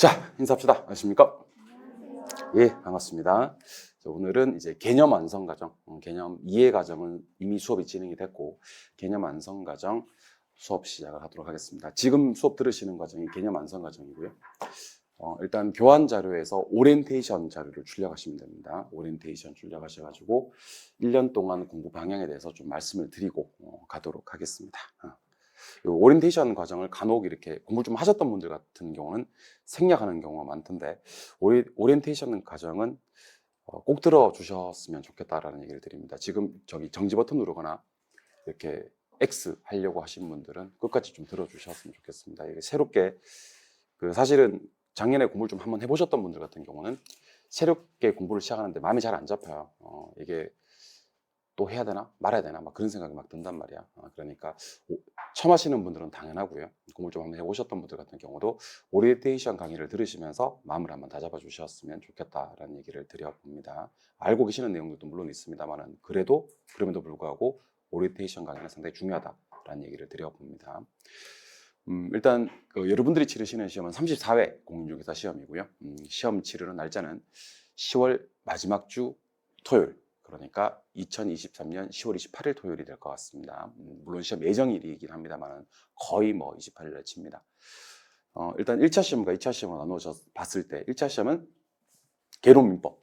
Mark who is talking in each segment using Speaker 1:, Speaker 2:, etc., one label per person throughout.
Speaker 1: 자, 인사합시다. 안녕하십니까? 예, 반갑습니다. 자, 오늘은 이제 개념 완성 과정, 개념 이해 과정은 이미 수업이 진행이 됐고, 개념 완성 과정 수업 시작을 하도록 하겠습니다. 지금 수업 들으시는 과정이 개념 완성 과정이고요. 일단 교환 자료에서 오리엔테이션 자료를 출력하시면 됩니다. 오리엔테이션 출력하셔가지고 1년 동안 공부 방향에 대해서 좀 말씀을 드리고 가도록 하겠습니다. 오리엔테이션 과정을 간혹 이렇게 공부 좀 하셨던 분들 같은 경우는 생략하는 경우가 많던데, 오리엔테이션 과정은 꼭 들어주셨으면 좋겠다라는 얘기를 드립니다. 지금 저기 정지 버튼 누르거나 이렇게 X 하려고 하신 분들은 끝까지 좀 들어주셨으면 좋겠습니다. 이게 새롭게 사실은 작년에 공부를 좀 한번 해보셨던 분들 같은 경우는 새롭게 공부를 시작하는데 마음이 잘 안 잡혀요. 이게 또 해야 되나 말아야 되나 막 그런 생각이 막 든단 말이야. 그러니까 처음 하시는 분들은 당연하고요. 공부를 좀 한번 해보셨던 분들 같은 경우도 오리엔테이션 강의를 들으시면서 마음을 한번 다잡아 주셨으면 좋겠다라는 얘기를 드려봅니다. 알고 계시는 내용들도 물론 있습니다만 그럼에도 불구하고 오리엔테이션 강의는 상당히 중요하다라는 얘기를 드려봅니다. 일단 여러분들이 치르시는 시험은 34회 공인중개사 시험이고요. 시험 치르는 날짜는 10월 마지막 주 토요일, 그러니까 2023년 10월 28일 토요일이 될 것 같습니다. 물론 시험 예정일이긴 합니다만 거의 뭐 28일에 칩니다. 일단 1차 시험과 2차 시험을 나누어서 봤을 때 1차 시험은 개론민법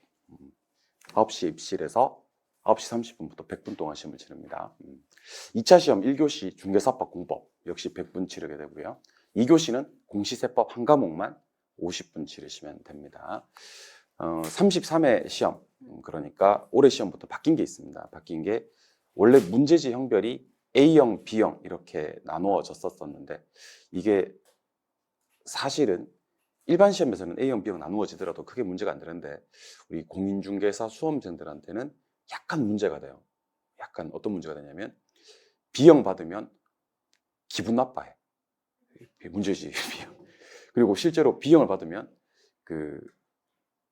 Speaker 1: 9시 입실에서 9시 30분부터 100분 동안 시험을 치릅니다. 2차 시험 1교시 중개사법 공법 역시 100분 치르게 되고요. 2교시는 공시세법 한 과목만 50분 치르시면 됩니다. 33회 시험, 그러니까 올해 시험부터 바뀐 게 있습니다. 바뀐 게 원래 문제지 형별이 A형, B형 이렇게 나누어졌었는데 이게 사실은 일반 시험에서는 A형, B형 나누어지더라도 크게 문제가 안 되는데 우리 공인중개사 수험생들한테는 약간 문제가 돼요. 약간 어떤 문제가 되냐면 B형 받으면 기분 나빠해. 문제지, B형. 그리고 실제로 B형을 받으면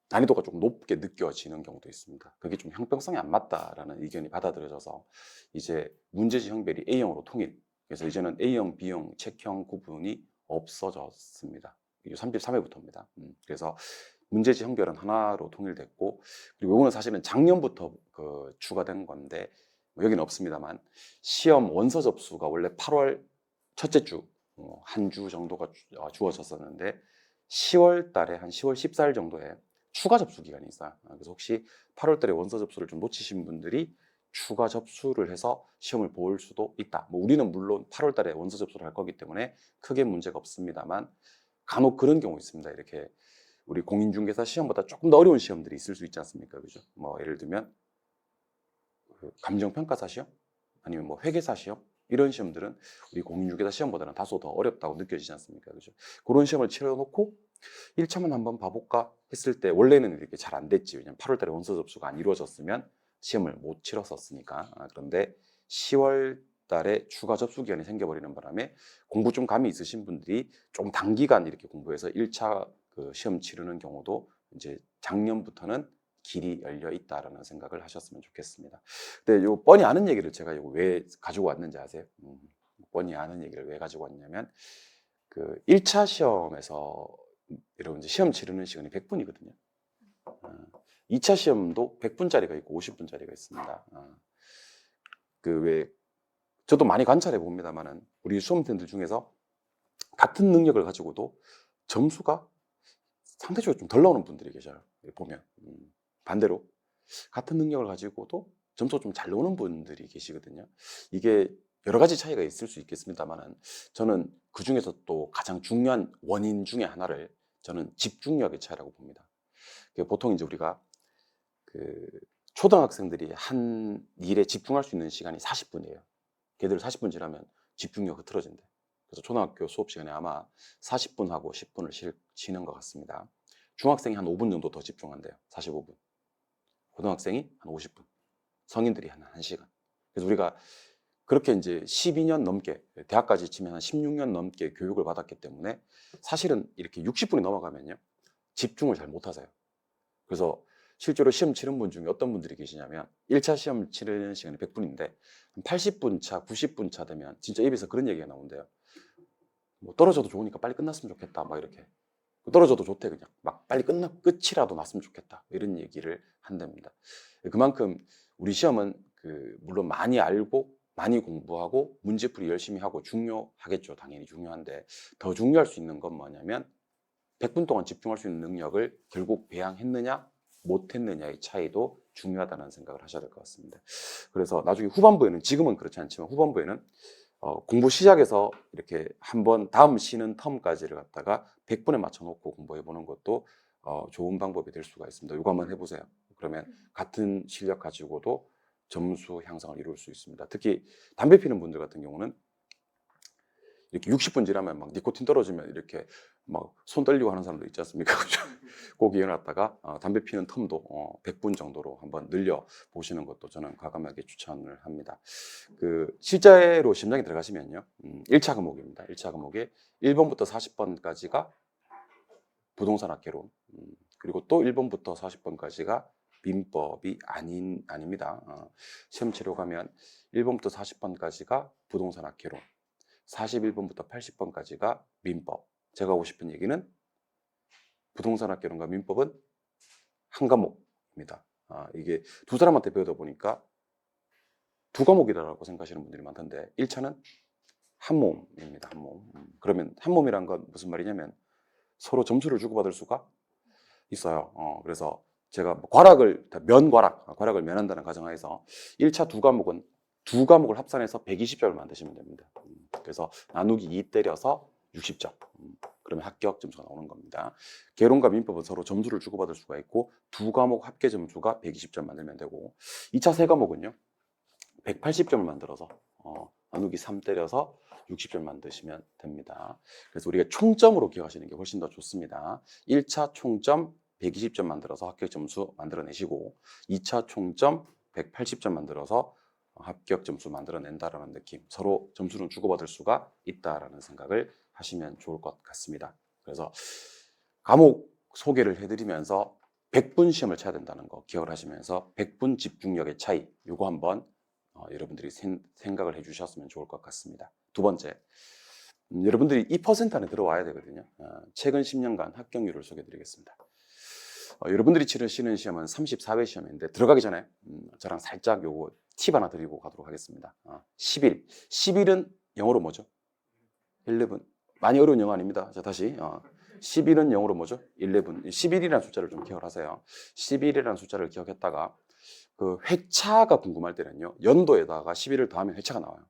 Speaker 1: 난이도가 좀 높게 느껴지는 경우도 있습니다. 그게 좀 형평성이 안 맞다라는 의견이 받아들여져서 이제 문제지 형별이 A형으로 통일. 그래서 이제는 A형, B형, 책형 구분이 없어졌습니다. 이게 33회부터입니다. 그래서 문제지 형별은 하나로 통일됐고, 그리고 이거는 사실은 작년부터 추가된 건데 여기는 없습니다만 시험 원서 접수가 원래 8월 첫째 주 한 주 정도가 주어졌었는데 10월 달에 한 10월 14일 정도에 추가 접수 기간이 있어요. 그래서 혹시 8월 달에 원서 접수를 좀 놓치신 분들이 추가 접수를 해서 시험을 볼 수도 있다. 우리는 물론 8월 달에 원서 접수를 할 거기 때문에 크게 문제가 없습니다만 간혹 그런 경우 있습니다. 이렇게 우리 공인중개사 시험보다 조금 더 어려운 시험들이 있을 수 있지 않습니까? 그죠? 예를 들면 감정평가사 시험 아니면 회계사 시험 이런 시험들은 우리 공인중개사 시험보다는 다소 더 어렵다고 느껴지지 않습니까? 그죠? 그런 시험을 치러놓고 1차만 한번 봐볼까 했을 때 원래는 이렇게 잘 안 됐지. 왜냐면 8월 달에 원서 접수가 안 이루어졌으면 시험을 못 치렀었으니까. 그런데 10월 달에 추가 접수 기간이 생겨버리는 바람에 공부 좀 감이 있으신 분들이 좀 단기간 이렇게 공부해서 1차 시험 치르는 경우도 이제 작년부터는 길이 열려 있다라는 생각을 하셨으면 좋겠습니다. 근데 요 뻔히 아는 얘기를 제가 이거 왜 가지고 왔는지 아세요? 뻔히 아는 얘기를 왜 가지고 왔냐면 1차 시험에서 여러분 시험 치르는 시간이 100분이거든요. 2차 시험도 100분짜리가 있고 50분짜리가 있습니다. 왜 저도 많이 관찰해 봅니다만은 우리 수험생들 중에서 같은 능력을 가지고도 점수가 상대적으로 좀 덜 나오는 분들이 계셔요. 보면 반대로 같은 능력을 가지고도 점수가 좀 잘 나오는 분들이 계시거든요. 이게 여러 가지 차이가 있을 수 있겠습니다만 저는 그 중에서 또 가장 중요한 원인 중에 하나를 저는 집중력의 차이라고 봅니다. 보통 이제 우리가 초등학생들이 한 일에 집중할 수 있는 시간이 40분이에요. 걔들 40분 지나면 집중력 흐트러진대. 그래서 초등학교 수업 시간에 아마 40분 하고 10분을 쉬는 것 같습니다. 중학생이 한 5분 정도 더 집중한대요. 45분. 고등학생이 한 50분. 성인들이 한 1시간. 그래서 우리가 그렇게 이제 12년 넘게, 대학까지 치면 한 16년 넘게 교육을 받았기 때문에 사실은 이렇게 60분이 넘어가면요. 집중을 잘 못하세요. 그래서 실제로 시험 치른 분 중에 어떤 분들이 계시냐면 1차 시험 치르는 시간이 100분인데 80분 차, 90분 차 되면 진짜 입에서 그런 얘기가 나온대요. 떨어져도 좋으니까 빨리 끝났으면 좋겠다. 막 이렇게. 떨어져도 좋대. 그냥 막 빨리 끝이라도 났으면 좋겠다, 이런 얘기를 한답니다. 그만큼 우리 시험은 물론 많이 알고 많이 공부하고 문제풀이 열심히 하고 중요하겠죠. 당연히 중요한데 더 중요할 수 있는 건 뭐냐면 100분 동안 집중할 수 있는 능력을 결국 배양했느냐 못했느냐의 차이도 중요하다는 생각을 하셔야 될 것 같습니다. 그래서 나중에 후반부에는, 지금은 그렇지 않지만 후반부에는 공부 시작해서 이렇게 한번 다음 쉬는 텀까지를 갖다가 100분에 맞춰놓고 공부해 보는 것도 좋은 방법이 될 수가 있습니다. 이거 한번 해보세요. 그러면 같은 실력 가지고도 점수 향상을 이룰 수 있습니다. 특히 담배 피는 분들 같은 경우는 이렇게 60분 지나면 막 니코틴 떨어지면 이렇게 막 손 떨리고 하는 사람도 있지 않습니까? 꼭 이어놨다가 담배 피는 텀도 100분 정도로 한번 늘려 보시는 것도 저는 과감하게 추천을 합니다. 실제로 심장에 들어가시면요, 1차 과목입니다. 1차 과목에 1번부터 40번까지가 부동산 학개론, 그리고 또 1번부터 40번까지가 민법이 아닙니다. 시험 치러 가면 1번부터 40번까지가 부동산 학개론, 41번부터 80번까지가 민법. 제가 하고 싶은 얘기는 부동산 학개론과 민법은 한 과목입니다. 이게 두 사람한테 배우다 보니까 두 과목이라고 생각하시는 분들이 많던데 1차는 한 몸입니다. 한 몸. 그러면 한 몸이란 건 무슨 말이냐면 서로 점수를 주고받을 수가 있어요. 그래서 제가 과락을 면한다는 가정하에서 1차 두 과목을 합산해서 120점을 만드시면 됩니다. 그래서 나누기 2 때려서 60점. 그러면 합격 점수가 나오는 겁니다. 개론과 민법은 서로 점수를 주고받을 수가 있고 두 과목 합계 점수가 120점 만들면 되고, 2차 세 과목은요 180점을 만들어서 나누기 3 때려서 60점 만드시면 됩니다. 그래서 우리가 총점으로 기억하시는 게 훨씬 더 좋습니다. 1차 총점 120점 만들어서 합격 점수 만들어내시고 2차 총점 180점 만들어서 합격 점수 만들어낸다라는 느낌, 서로 점수는 주고받을 수가 있다라는 생각을 하시면 좋을 것 같습니다. 그래서 과목 소개를 해드리면서 100분 시험을 쳐야 된다는 거 기억을 하시면서 100분 집중력의 차이, 이거 한번 여러분들이 생각을 해주셨으면 좋을 것 같습니다. 두 번째, 여러분들이 2% 안에 들어와야 되거든요. 최근 10년간 합격률을 소개해드리겠습니다. 여러분들이 치르시는 시험은 34회 시험인데 들어가기 전에 저랑 살짝 요거 팁 하나 드리고 가도록 하겠습니다. 10일은 영어로 뭐죠? 11. 많이 어려운 영어 아닙니다. 자, 다시 10일은 영어로 뭐죠? 11. 11이라는 숫자를 좀 기억하세요. 11이라는 숫자를 기억했다가 회차가 궁금할 때는요, 연도에다가 11을 더하면 회차가 나와요.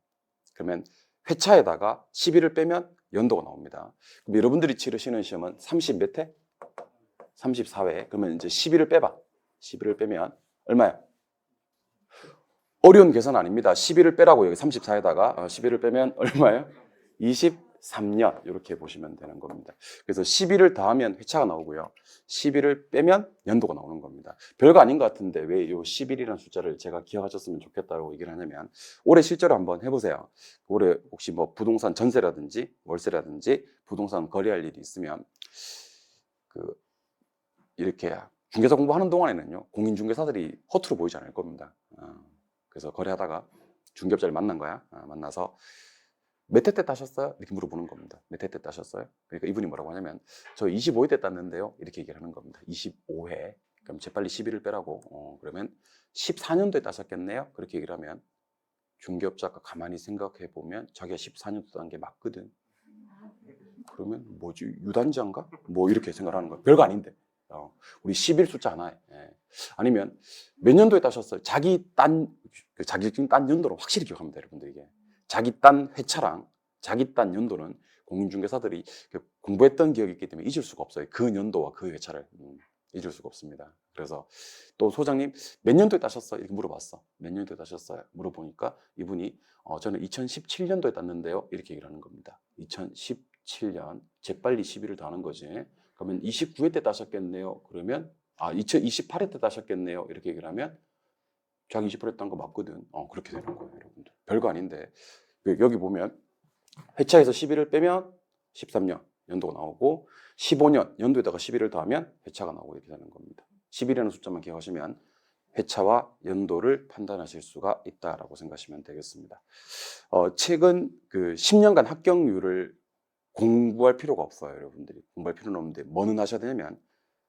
Speaker 1: 그러면 회차에다가 11을 빼면 연도가 나옵니다. 그럼 여러분들이 치르시는 시험은 30 몇 회? 34회. 그러면 이제 11을 빼봐. 11을 빼면 얼마야? 어려운 계산 아닙니다. 11을 빼라고, 여기 34에다가 11을 빼면 얼마예요? 23년. 이렇게 보시면 되는 겁니다. 그래서 11을 더하면 회차가 나오고요, 11을 빼면 연도가 나오는 겁니다. 별거 아닌 것 같은데 왜 이 11이라는 숫자를 제가 기억하셨으면 좋겠다고 얘기를 하냐면, 올해 실제로 한번 해보세요. 올해 혹시 뭐 부동산 전세라든지 월세라든지 부동산 거래할 일이 있으면 이렇게 중개사 공부하는 동안에는요, 공인중개사들이 허투루 보이지 않을 겁니다. 그래서 거래하다가 중개업자를 만난 거야. 만나서 몇 회 때 따셨어요? 이렇게 물어보는 겁니다. 몇 회 때 따셨어요? 그러니까 이분이 뭐라고 하냐면 저 25회 때 땄는데요, 이렇게 얘기를 하는 겁니다. 25회. 그럼 재빨리 11을 빼라고. 그러면 14년도에 따셨겠네요? 그렇게 얘기를 하면 중개업자가 가만히 생각해 보면 자기가 14년도 딴 게 맞거든. 그러면 뭐지, 유단자인가? 뭐 이렇게 생각하는 거예요. 별거 아닌데. 우리 11 숫자 하나에. 아니면 몇 년도에 따셨어요? 자기 자격증 딴 연도로 확실히 기억합니다, 여러분들. 이게 자기 딴 회차랑 자기 딴 연도는 공인중개사들이 공부했던 기억이 있기 때문에 잊을 수가 없어요. 그 연도와 그 회차를 잊을 수가 없습니다. 그래서 또 소장님 몇 년도에 따셨어요? 이렇게 물어봤어. 몇 년도에 따셨어요? 물어보니까 이분이 저는 2017년도에 땄는데요, 이렇게 얘기를 하는 겁니다. 2017년 재빨리 11을 더하는 거지. 그러면 29회 때 따셨겠네요. 그러면 2028회 때 따셨겠네요. 이렇게 얘기를 하면 자기 28회 딴 거 맞거든. 그렇게 되는 거예요, 여러분들. 별거 아닌데 여기 보면 회차에서 11을 빼면 13년 연도가 나오고 15년 연도에다가 11을 더하면 회차가 나오고 이렇게 되는 겁니다. 11이라는 숫자만 기억하시면 회차와 연도를 판단하실 수가 있다라고 생각하시면 되겠습니다. 최근 10년간 합격률을 공부할 필요가 없어요. 여러분들이 공부할 필요는 없는데 뭐는 하셔야 되냐면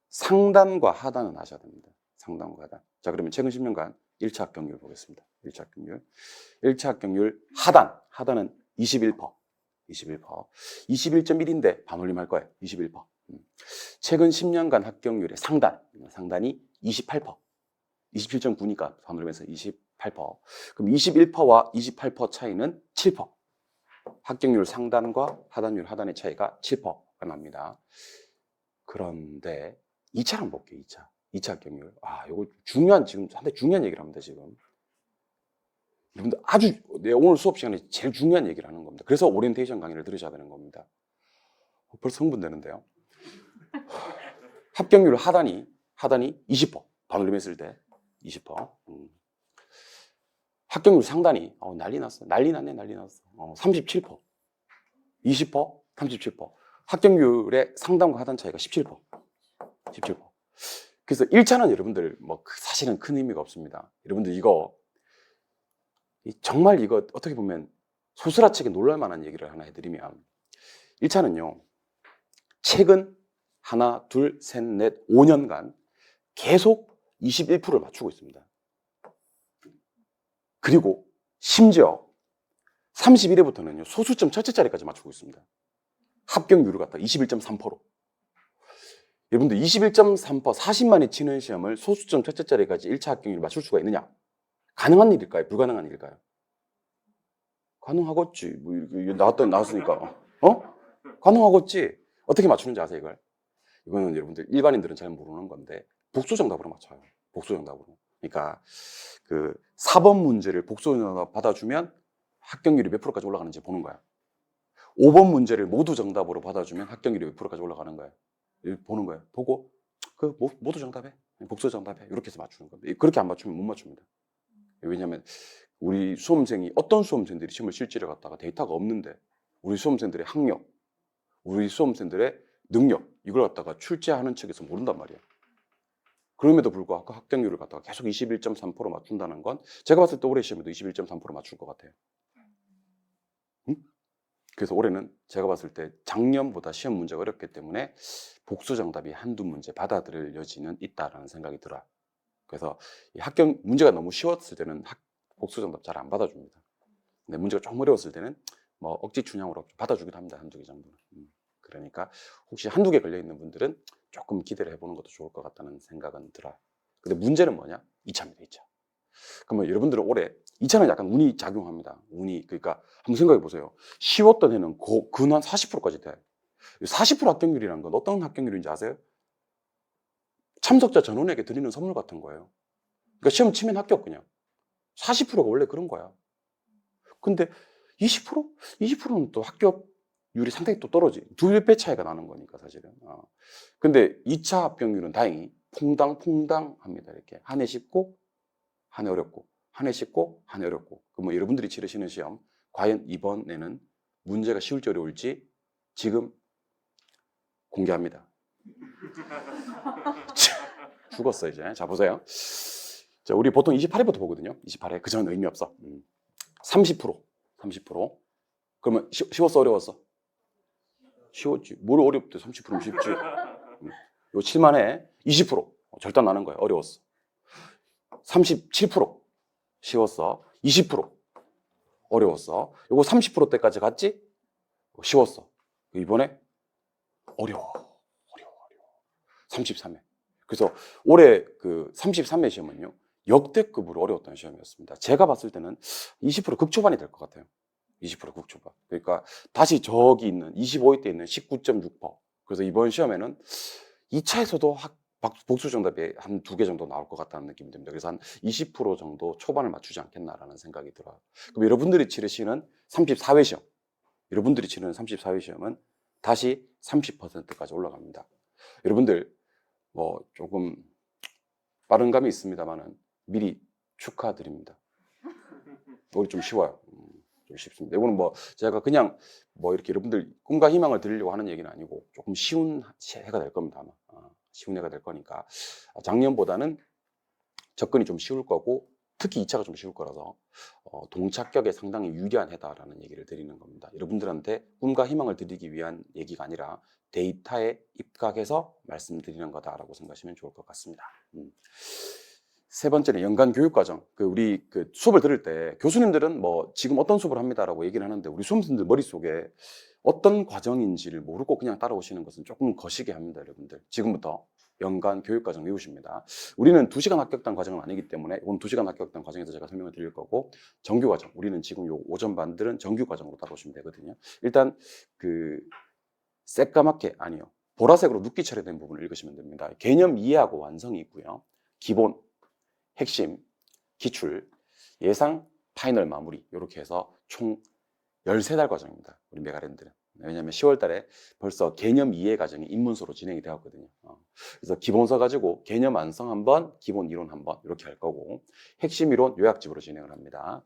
Speaker 1: 상단과 하단은 하셔야 됩니다. 상단과 하단. 자, 그러면 최근 10년간 1차 합격률 보겠습니다. 1차 합격률. 1차 합격률 하단은 21%. 21.1인데 반올림 할 거예요. 21%. 최근 10년간 합격률의 상단이 28%. 27.9니까 반올림해서 28%. 그럼 21%와 28% 차이는 7%. 합격률 상단과 하단의 차이가 7%가 납니다. 그런데 2차를 한번 볼게요. 2차 합격률. 이거 지금 상당히 중요한 얘기를 합니다. 지금. 여러분들 오늘 수업 시간에 제일 중요한 얘기를 하는 겁니다. 그래서 오리엔테이션 강의를 들으셔야 되는 겁니다. 벌써 흥분되는데요. 합격률 하단이 20%. 반올림했을 때 20%. 합격률 상단이 난리 났어. 난리 났네. 37%. 20%, 37%. 합격률의 상단과 하단 차이가 17%. 그래서 1차는 여러분들 사실은 큰 의미가 없습니다. 여러분들 정말 이거 어떻게 보면 소스라치게 놀랄 만한 얘기를 하나 해드리면 1차는요. 최근 하나, 둘, 셋, 넷, 5년간 계속 21%를 맞추고 있습니다. 그리고 심지어 31회부터는요. 소수점 첫째 자리까지 맞추고 있습니다. 합격률을 갖다 21.3%. 여러분들 21.3% 40만이 치는 시험을 소수점 첫째 자리까지 1차 합격률을 맞출 수가 있느냐? 가능한 일일까요? 불가능한 일일까요? 가능하겠지. 나왔으니까. 가능하겠지. 어떻게 맞추는지 아세요, 이걸? 이거는 여러분들 일반인들은 잘 모르는 건데 복수 정답으로 맞춰요. 복수 정답으로. 그러니까 그 4번 문제를 복수 정답 받아주면 합격률이 몇 프로까지 올라가는지 보는 거야. 5번 문제를 모두 정답으로 받아주면 합격률이 몇 프로까지 올라가는 거야. 보는 거야. 보고 모두 정답해. 복수 정답해. 이렇게 해서 맞추는 겁니다. 그렇게 안 맞추면 못 맞춥니다. 왜냐하면 우리 수험생이 어떤 수험생들이 시험을 실제로 갖다가 데이터가 없는데 우리 수험생들의 학력, 우리 수험생들의 능력 이걸 갖다가 출제하는 측에서 모른단 말이야. 그럼에도 불구하고 합격률을 갖다가 계속 21.3% 맞춘다는 건 제가 봤을 때 올해 시험에도 21.3% 맞출 것 같아요. 응? 그래서 올해는 제가 봤을 때 작년보다 시험 문제가 어렵기 때문에 복수 정답이 한두 문제 받아들일 여지는 있다라는 생각이 들어요. 그래서 이 합격 문제가 너무 쉬웠을 때는 복수 정답 잘 안 받아줍니다. 근데 문제가 좀 어려웠을 때는 억지 춘향으로 받아주기도 합니다. 한두 개 정도는. 그러니까 혹시 한두 개 걸려있는 분들은 조금 기대를 해보는 것도 좋을 것 같다는 생각은 들어요. 근데 문제는 뭐냐? 2차입니다. 2차. 그러면 여러분들은 올해 2차는 약간 운이 작용합니다. 그러니까 한번 생각해 보세요. 쉬웠던 해는 근한 40%까지 돼. 40% 합격률이라는 건 어떤 합격률인지 아세요? 참석자 전원에게 드리는 선물 같은 거예요. 그러니까 시험 치면 합격 그냥. 40%가 원래 그런 거야. 근데 20%? 20%는 또 합격률이 상당히 또 떨어지. 2배 차이가 나는 거니까 사실은. 근데 2차 합격률은 다행히 퐁당퐁당합니다. 이렇게 한 해 쉽고 한 해 어렵고 한 해 쉽고 한 해 어렵고. 그럼 여러분들이 치르시는 시험 과연 이번에는 문제가 쉬울지 어려울지 지금 공개합니다. 죽었어 이제. 자 보세요. 자 우리 보통 28회부터 보거든요. 28회 그 전 의미 없어. 30%. 그러면 쉬웠어 어려웠어? 쉬웠지. 뭘 어렵대? 30%면 쉽지. 요 7만에 20% 절단 나는 거야. 어려웠어. 37% 쉬웠어. 20% 어려웠어. 요거 30%대까지 갔지? 쉬웠어. 이번에 어려워. 33회. 그래서 올해 그 33회 시험은요. 역대급으로 어려웠던 시험이었습니다. 제가 봤을 때는 20% 극초반이 될 것 같아요. 20% 극초반. 그러니까 다시 저기 있는 25위 때 있는 19.6%. 그래서 이번 시험에는 2차에서도 복수 정답이 한 2개 정도 나올 것 같다는 느낌이 듭니다. 그래서 한 20% 정도 초반을 맞추지 않겠나라는 생각이 들어요. 그럼 여러분들이 치르시는 34회 시험, 여러분들이 치르는 34회 시험은 다시 30%까지 올라갑니다. 여러분들 조금 빠른 감이 있습니다만은 미리 축하드립니다. 이거 좀 쉬워요. 좀 쉽습니다. 이거는 제가 그냥 이렇게 여러분들 꿈과 희망을 드리려고 하는 얘기는 아니고 조금 쉬운 해가 될 겁니다. 아마. 쉬운 해가 될 거니까 작년보다는 접근이 좀 쉬울 거고 특히 2차가 좀 쉬울 거라서 동착격에 상당히 유리한 해다라는 얘기를 드리는 겁니다. 여러분들한테 꿈과 희망을 드리기 위한 얘기가 아니라 데이터에 입각해서 말씀드리는 거다라고 생각하시면 좋을 것 같습니다. 세 번째는 연간 교육과정. 우리 수업을 들을 때 교수님들은 뭐 지금 어떤 수업을 합니다라고 얘기를 하는데 우리 수험생들 머릿속에 어떤 과정인지를 모르고 그냥 따라오시는 것은 조금 거시게 합니다, 여러분들. 지금부터 연간 교육과정 외우십니다. 우리는 2시간 합격단 과정은 아니기 때문에 이건 2시간 합격단 과정에서 제가 설명을 드릴 거고, 정규과정, 우리는 지금 요 오전반들은 정규과정으로 따라오시면 되거든요. 일단 새까맣게, 아니요, 보라색으로 눕기 처리된 부분을 읽으시면 됩니다. 개념 이해하고 완성이 있고요. 기본, 핵심, 기출, 예상, 파이널 마무리, 이렇게 해서 총 13달 과정입니다. 우리 메가랜드는. 왜냐하면 10월 달에 벌써 개념 이해 과정이 입문서로 진행이 되었거든요. 그래서 기본서 가지고 개념 완성 한번, 기본 이론 한번 이렇게 할 거고, 핵심 이론 요약집으로 진행을 합니다.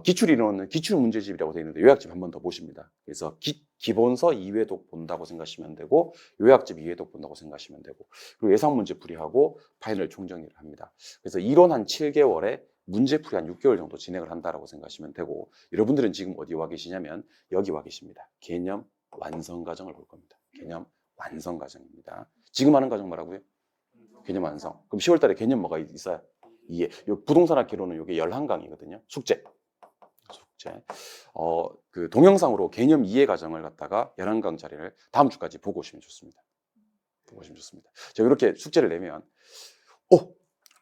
Speaker 1: 기출 이론은 기출 문제집이라고 되어 있는데 요약집 한 번 더 보십니다. 그래서 기본서 2회독 본다고 생각하시면 되고, 요약집 2회독 본다고 생각하시면 되고, 그리고 예상 문제 풀이하고 파이널 총정리를 합니다. 그래서 이론 한 7개월에 문제풀이 한 6개월 정도 진행을 한다라고 생각하시면 되고, 여러분들은 지금 어디 와 계시냐면 여기 와 계십니다. 개념 완성 과정을 볼 겁니다. 개념 완성 과정입니다. 지금 하는 과정 뭐라고요? 개념 완성. 그럼 10월 달에 개념 뭐가 있어요? 이해. 요 부동산학개론은 이게 11강이거든요. 숙제. 동영상으로 개념 이해 과정을 갖다가 11강짜리를 다음 주까지 보고 오시면 좋습니다. 제가 이렇게 숙제를 내면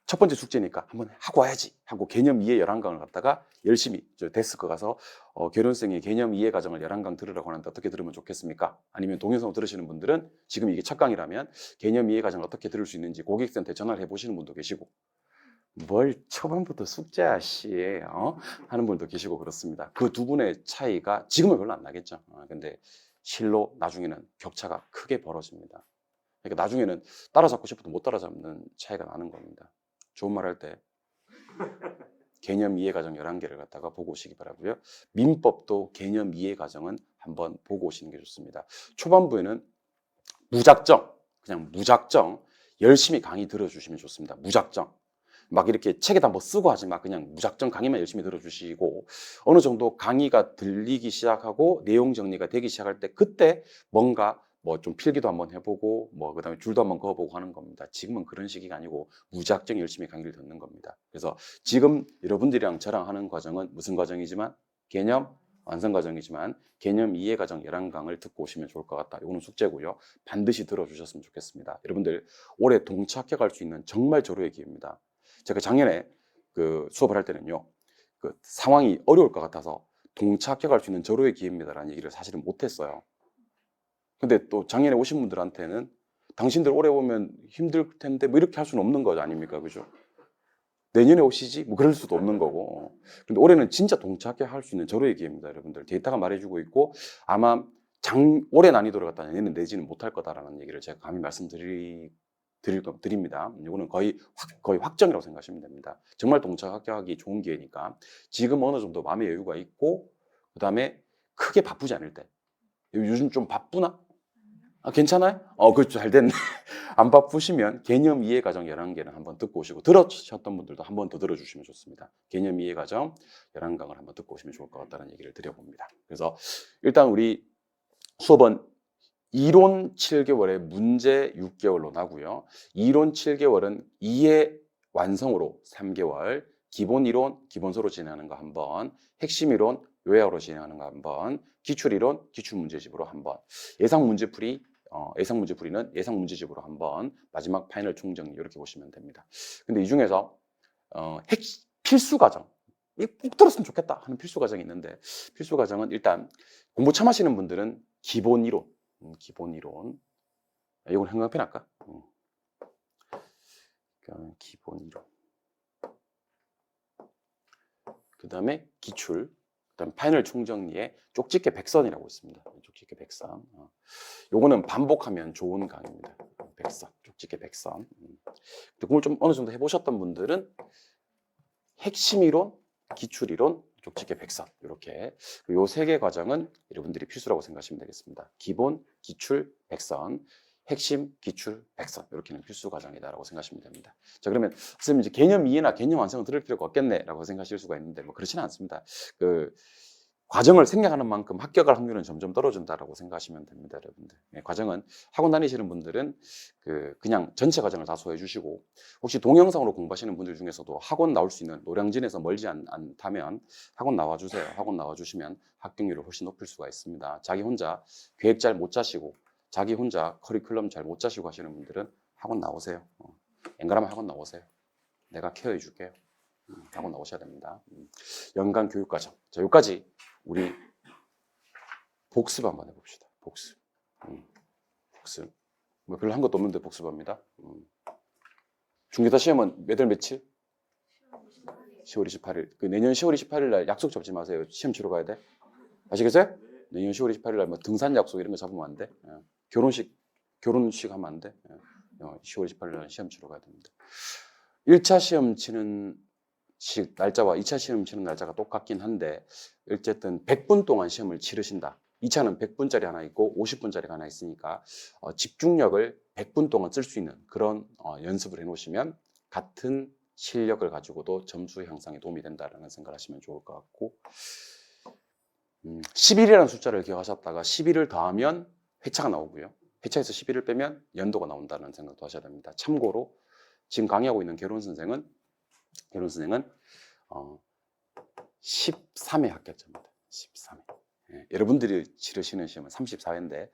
Speaker 1: 첫 번째 숙제니까 한번 하고 와야지 하고 개념 이해 11강을 갖다가 열심히 데스크 가서 결혼생의 개념 이해 과정을 11강 들으라고 하는데 어떻게 들으면 좋겠습니까? 아니면 동영상으로 들으시는 분들은 지금 이게 첫 강이라면 개념 이해 과정을 어떻게 들을 수 있는지 고객센터에 전화를 해보시는 분도 계시고, 뭘 초반부터 숙제야 씨 하는 분도 계시고 그렇습니다. 그 두 분의 차이가 지금은 별로 안 나겠죠. 근데 실로 나중에는 격차가 크게 벌어집니다. 그러니까 나중에는 따라잡고 싶어도 못 따라잡는 차이가 나는 겁니다. 좋은 말 할 때 개념 이해 과정 11개를 갖다가 보고 오시기 바라고요. 민법도 개념 이해 과정은 한번 보고 오시는 게 좋습니다. 초반부에는 그냥 무작정 열심히 강의 들어주시면 좋습니다. 무작정. 막 이렇게 책에다 뭐 쓰고 하지 마. 그냥 무작정 강의만 열심히 들어주시고, 어느 정도 강의가 들리기 시작하고 내용 정리가 되기 시작할 때 그때 뭔가 뭐 좀 필기도 한번 해보고 뭐 그다음에 줄도 한번 그어보고 하는 겁니다. 지금은 그런 시기가 아니고 무작정 열심히 강의를 듣는 겁니다. 그래서 지금 여러분들이랑 저랑 하는 과정은 무슨 과정이지만 개념 완성 과정이지만 개념 이해 과정 11강을 듣고 오시면 좋을 것 같다. 이거는 숙제고요. 반드시 들어주셨으면 좋겠습니다. 여러분들 올해 동착해 갈 수 있는 정말 절호의 기회입니다. 제가 작년에 수업을 할 때는요, 상황이 어려울 것 같아서 동착해 갈 수 있는 절호의 기회입니다라는 얘기를 사실은 못했어요. 근데 또 작년에 오신 분들한테는 당신들 올해 오면 힘들 텐데 뭐 이렇게 할 수는 없는 거죠, 아닙니까? 그죠? 내년에 오시지? 뭐 그럴 수도 없는 거고. 근데 올해는 진짜 동착해 할 수 있는 절호의 기회입니다, 여러분들. 데이터가 말해주고 있고, 아마 올해 난이도를 갖다 내년 내지는 못할 거다라는 얘기를 제가 감히 드립니다. 이거는 거의 확정이라고 생각하시면 됩니다. 정말 동착하기 좋은 기회니까 지금 어느 정도 마음의 여유가 있고, 그 다음에 크게 바쁘지 않을 때. 요즘 좀 바쁘나? 괜찮아요? 그렇죠. 잘 됐네. 안 바쁘시면 개념 이해 과정 11개는 한번 듣고 오시고, 들으셨던 분들도 한번 더 들어주시면 좋습니다. 개념 이해 과정 11강을 한번 듣고 오시면 좋을 것 같다는 얘기를 드려봅니다. 그래서 일단 우리 수업은 이론 7개월에 문제 6개월로 나고요. 이론 7개월은 이해 완성으로 3개월, 기본 이론, 기본서로 진행하는 거 한 번, 핵심 이론, 요약으로 진행하는 거 한 번, 기출 이론, 기출 문제집으로 한 번, 예상 문제풀이는 예상 문제집으로 한 번, 마지막 파이널 총정리 이렇게 보시면 됩니다. 근데 이 중에서 필수 과정, 꼭 들었으면 좋겠다 하는 필수 과정이 있는데, 필수 과정은 일단 공부 처음 하시는 분들은 기본 이론, 이건 형광펜 할까? 기본 이론, 그 다음에 기출, 그 다음에 파이널 총정리에 쪽집게 백선이라고 있습니다. 쪽집게 백선. 요거는 반복하면 좋은 강의입니다. 백선, 쪽집게 백선. 그걸 좀 어느 정도 해보셨던 분들은 핵심 이론, 기출 이론, 쪽집게 백선, 이렇게 요 3개 과정은 여러분들이 필수라고 생각하시면 되겠습니다. 기본, 기출, 백선. 핵심, 기출, 백선 이렇게는 필수 과정이다라고 생각하시면 됩니다. 자, 그러면 선생님 이제 개념 이해나 개념 완성은 들을 필요가 없겠네라고 생각하실 수가 있는데 뭐 그렇지는 않습니다. 그 과정을 생략하는 만큼 합격할 확률은 점점 떨어진다라고 생각하시면 됩니다, 여러분들. 네, 과정은 학원 다니시는 분들은 그냥 전체 과정을 다 소화해 주시고, 혹시 동영상으로 공부하시는 분들 중에서도 학원 나올 수 있는 노량진에서 멀지 않다면 학원 나와 주세요. 학원 나와 주시면 합격률을 훨씬 높일 수가 있습니다. 자기 혼자 계획 잘 못 짜시고 자기 혼자 커리큘럼 잘 못 짜시고 하시는 분들은 학원 나오세요. 엔간하면 학원 나오세요. 내가 케어해 줄게요. 학원 나오셔야 됩니다. 연간 교육과정. 자, 여기까지 우리 복습 한번 해봅시다. 복습. 복습. 뭐 별로 한 것도 없는데 복습합니다. 중개사 시험은 몇 월 며칠? 10월 28일. 그 내년 10월 28일 날 약속 잡지 마세요. 시험 치러 가야 돼. 아시겠어요? 내년 10월 28일 날 뭐 등산 약속 이런 거 잡으면 안 돼. 결혼식 하면 안 돼. 10월 28일 날 시험 치러 가야 됩니다. 1차 시험 치는 날짜와 2차 시험 치는 날짜가 똑같긴 한데 어쨌든 100분 동안 시험을 치르신다. 2차는 100분짜리 하나 있고 50분짜리가 하나 있으니까 집중력을 100분 동안 쓸 수 있는 그런 연습을 해놓으시면 같은 실력을 가지고도 점수 향상에 도움이 된다는 생각을 하시면 좋을 것 같고, 11이라는 숫자를 기억하셨다가 11을 더하면 회차가 나오고요. 회차에서 11을 빼면 연도가 나온다는 생각도 하셔야 됩니다. 참고로 지금 강의하고 있는 개론 선생은 13회 합격자입니다. 13회. 예, 여러분들이 치르시는 시험은 34회인데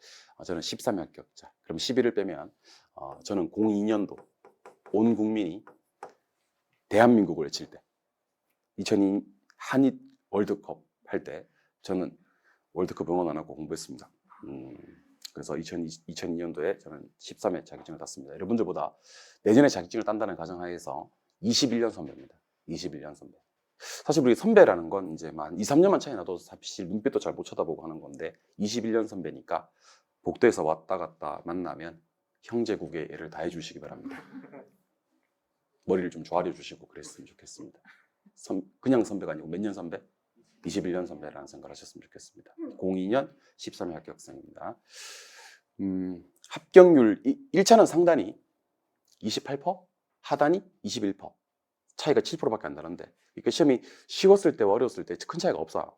Speaker 1: 저는 13회 합격자. 그럼 11을 빼면 저는 02년도 온 국민이 대한민국을 외칠 때 2002 한일 월드컵 할 때 저는 월드컵 응원 안 하고 공부했습니다. 그래서 2002년도에 저는 13회 자격증을 땄습니다. 여러분들보다 내년에 자격증을 딴다는 가정하에서 21년 선배입니다. 21년 선배. 사실 우리 선배라는 건 이제 만 2, 3년만 차이 나도 사실 눈빛도 잘 못 쳐다보고 하는 건데 21년 선배니까 복도에서 왔다 갔다 만나면 형제국의 애를 다 해주시기 바랍니다. 머리를 좀 조아려 주시고 그랬으면 좋겠습니다. 그냥 선배가 아니고 몇 년 선배? 21년 선배라는 생각을 하셨으면 좋겠습니다. 02년 13회 합격생입니다. 합격률 1차는 상단이 28%, 하단이 21%. 차이가 7%밖에 안 나는데 그러니까 시험이 쉬웠을 때와 어려웠을 때 큰 차이가 없어요.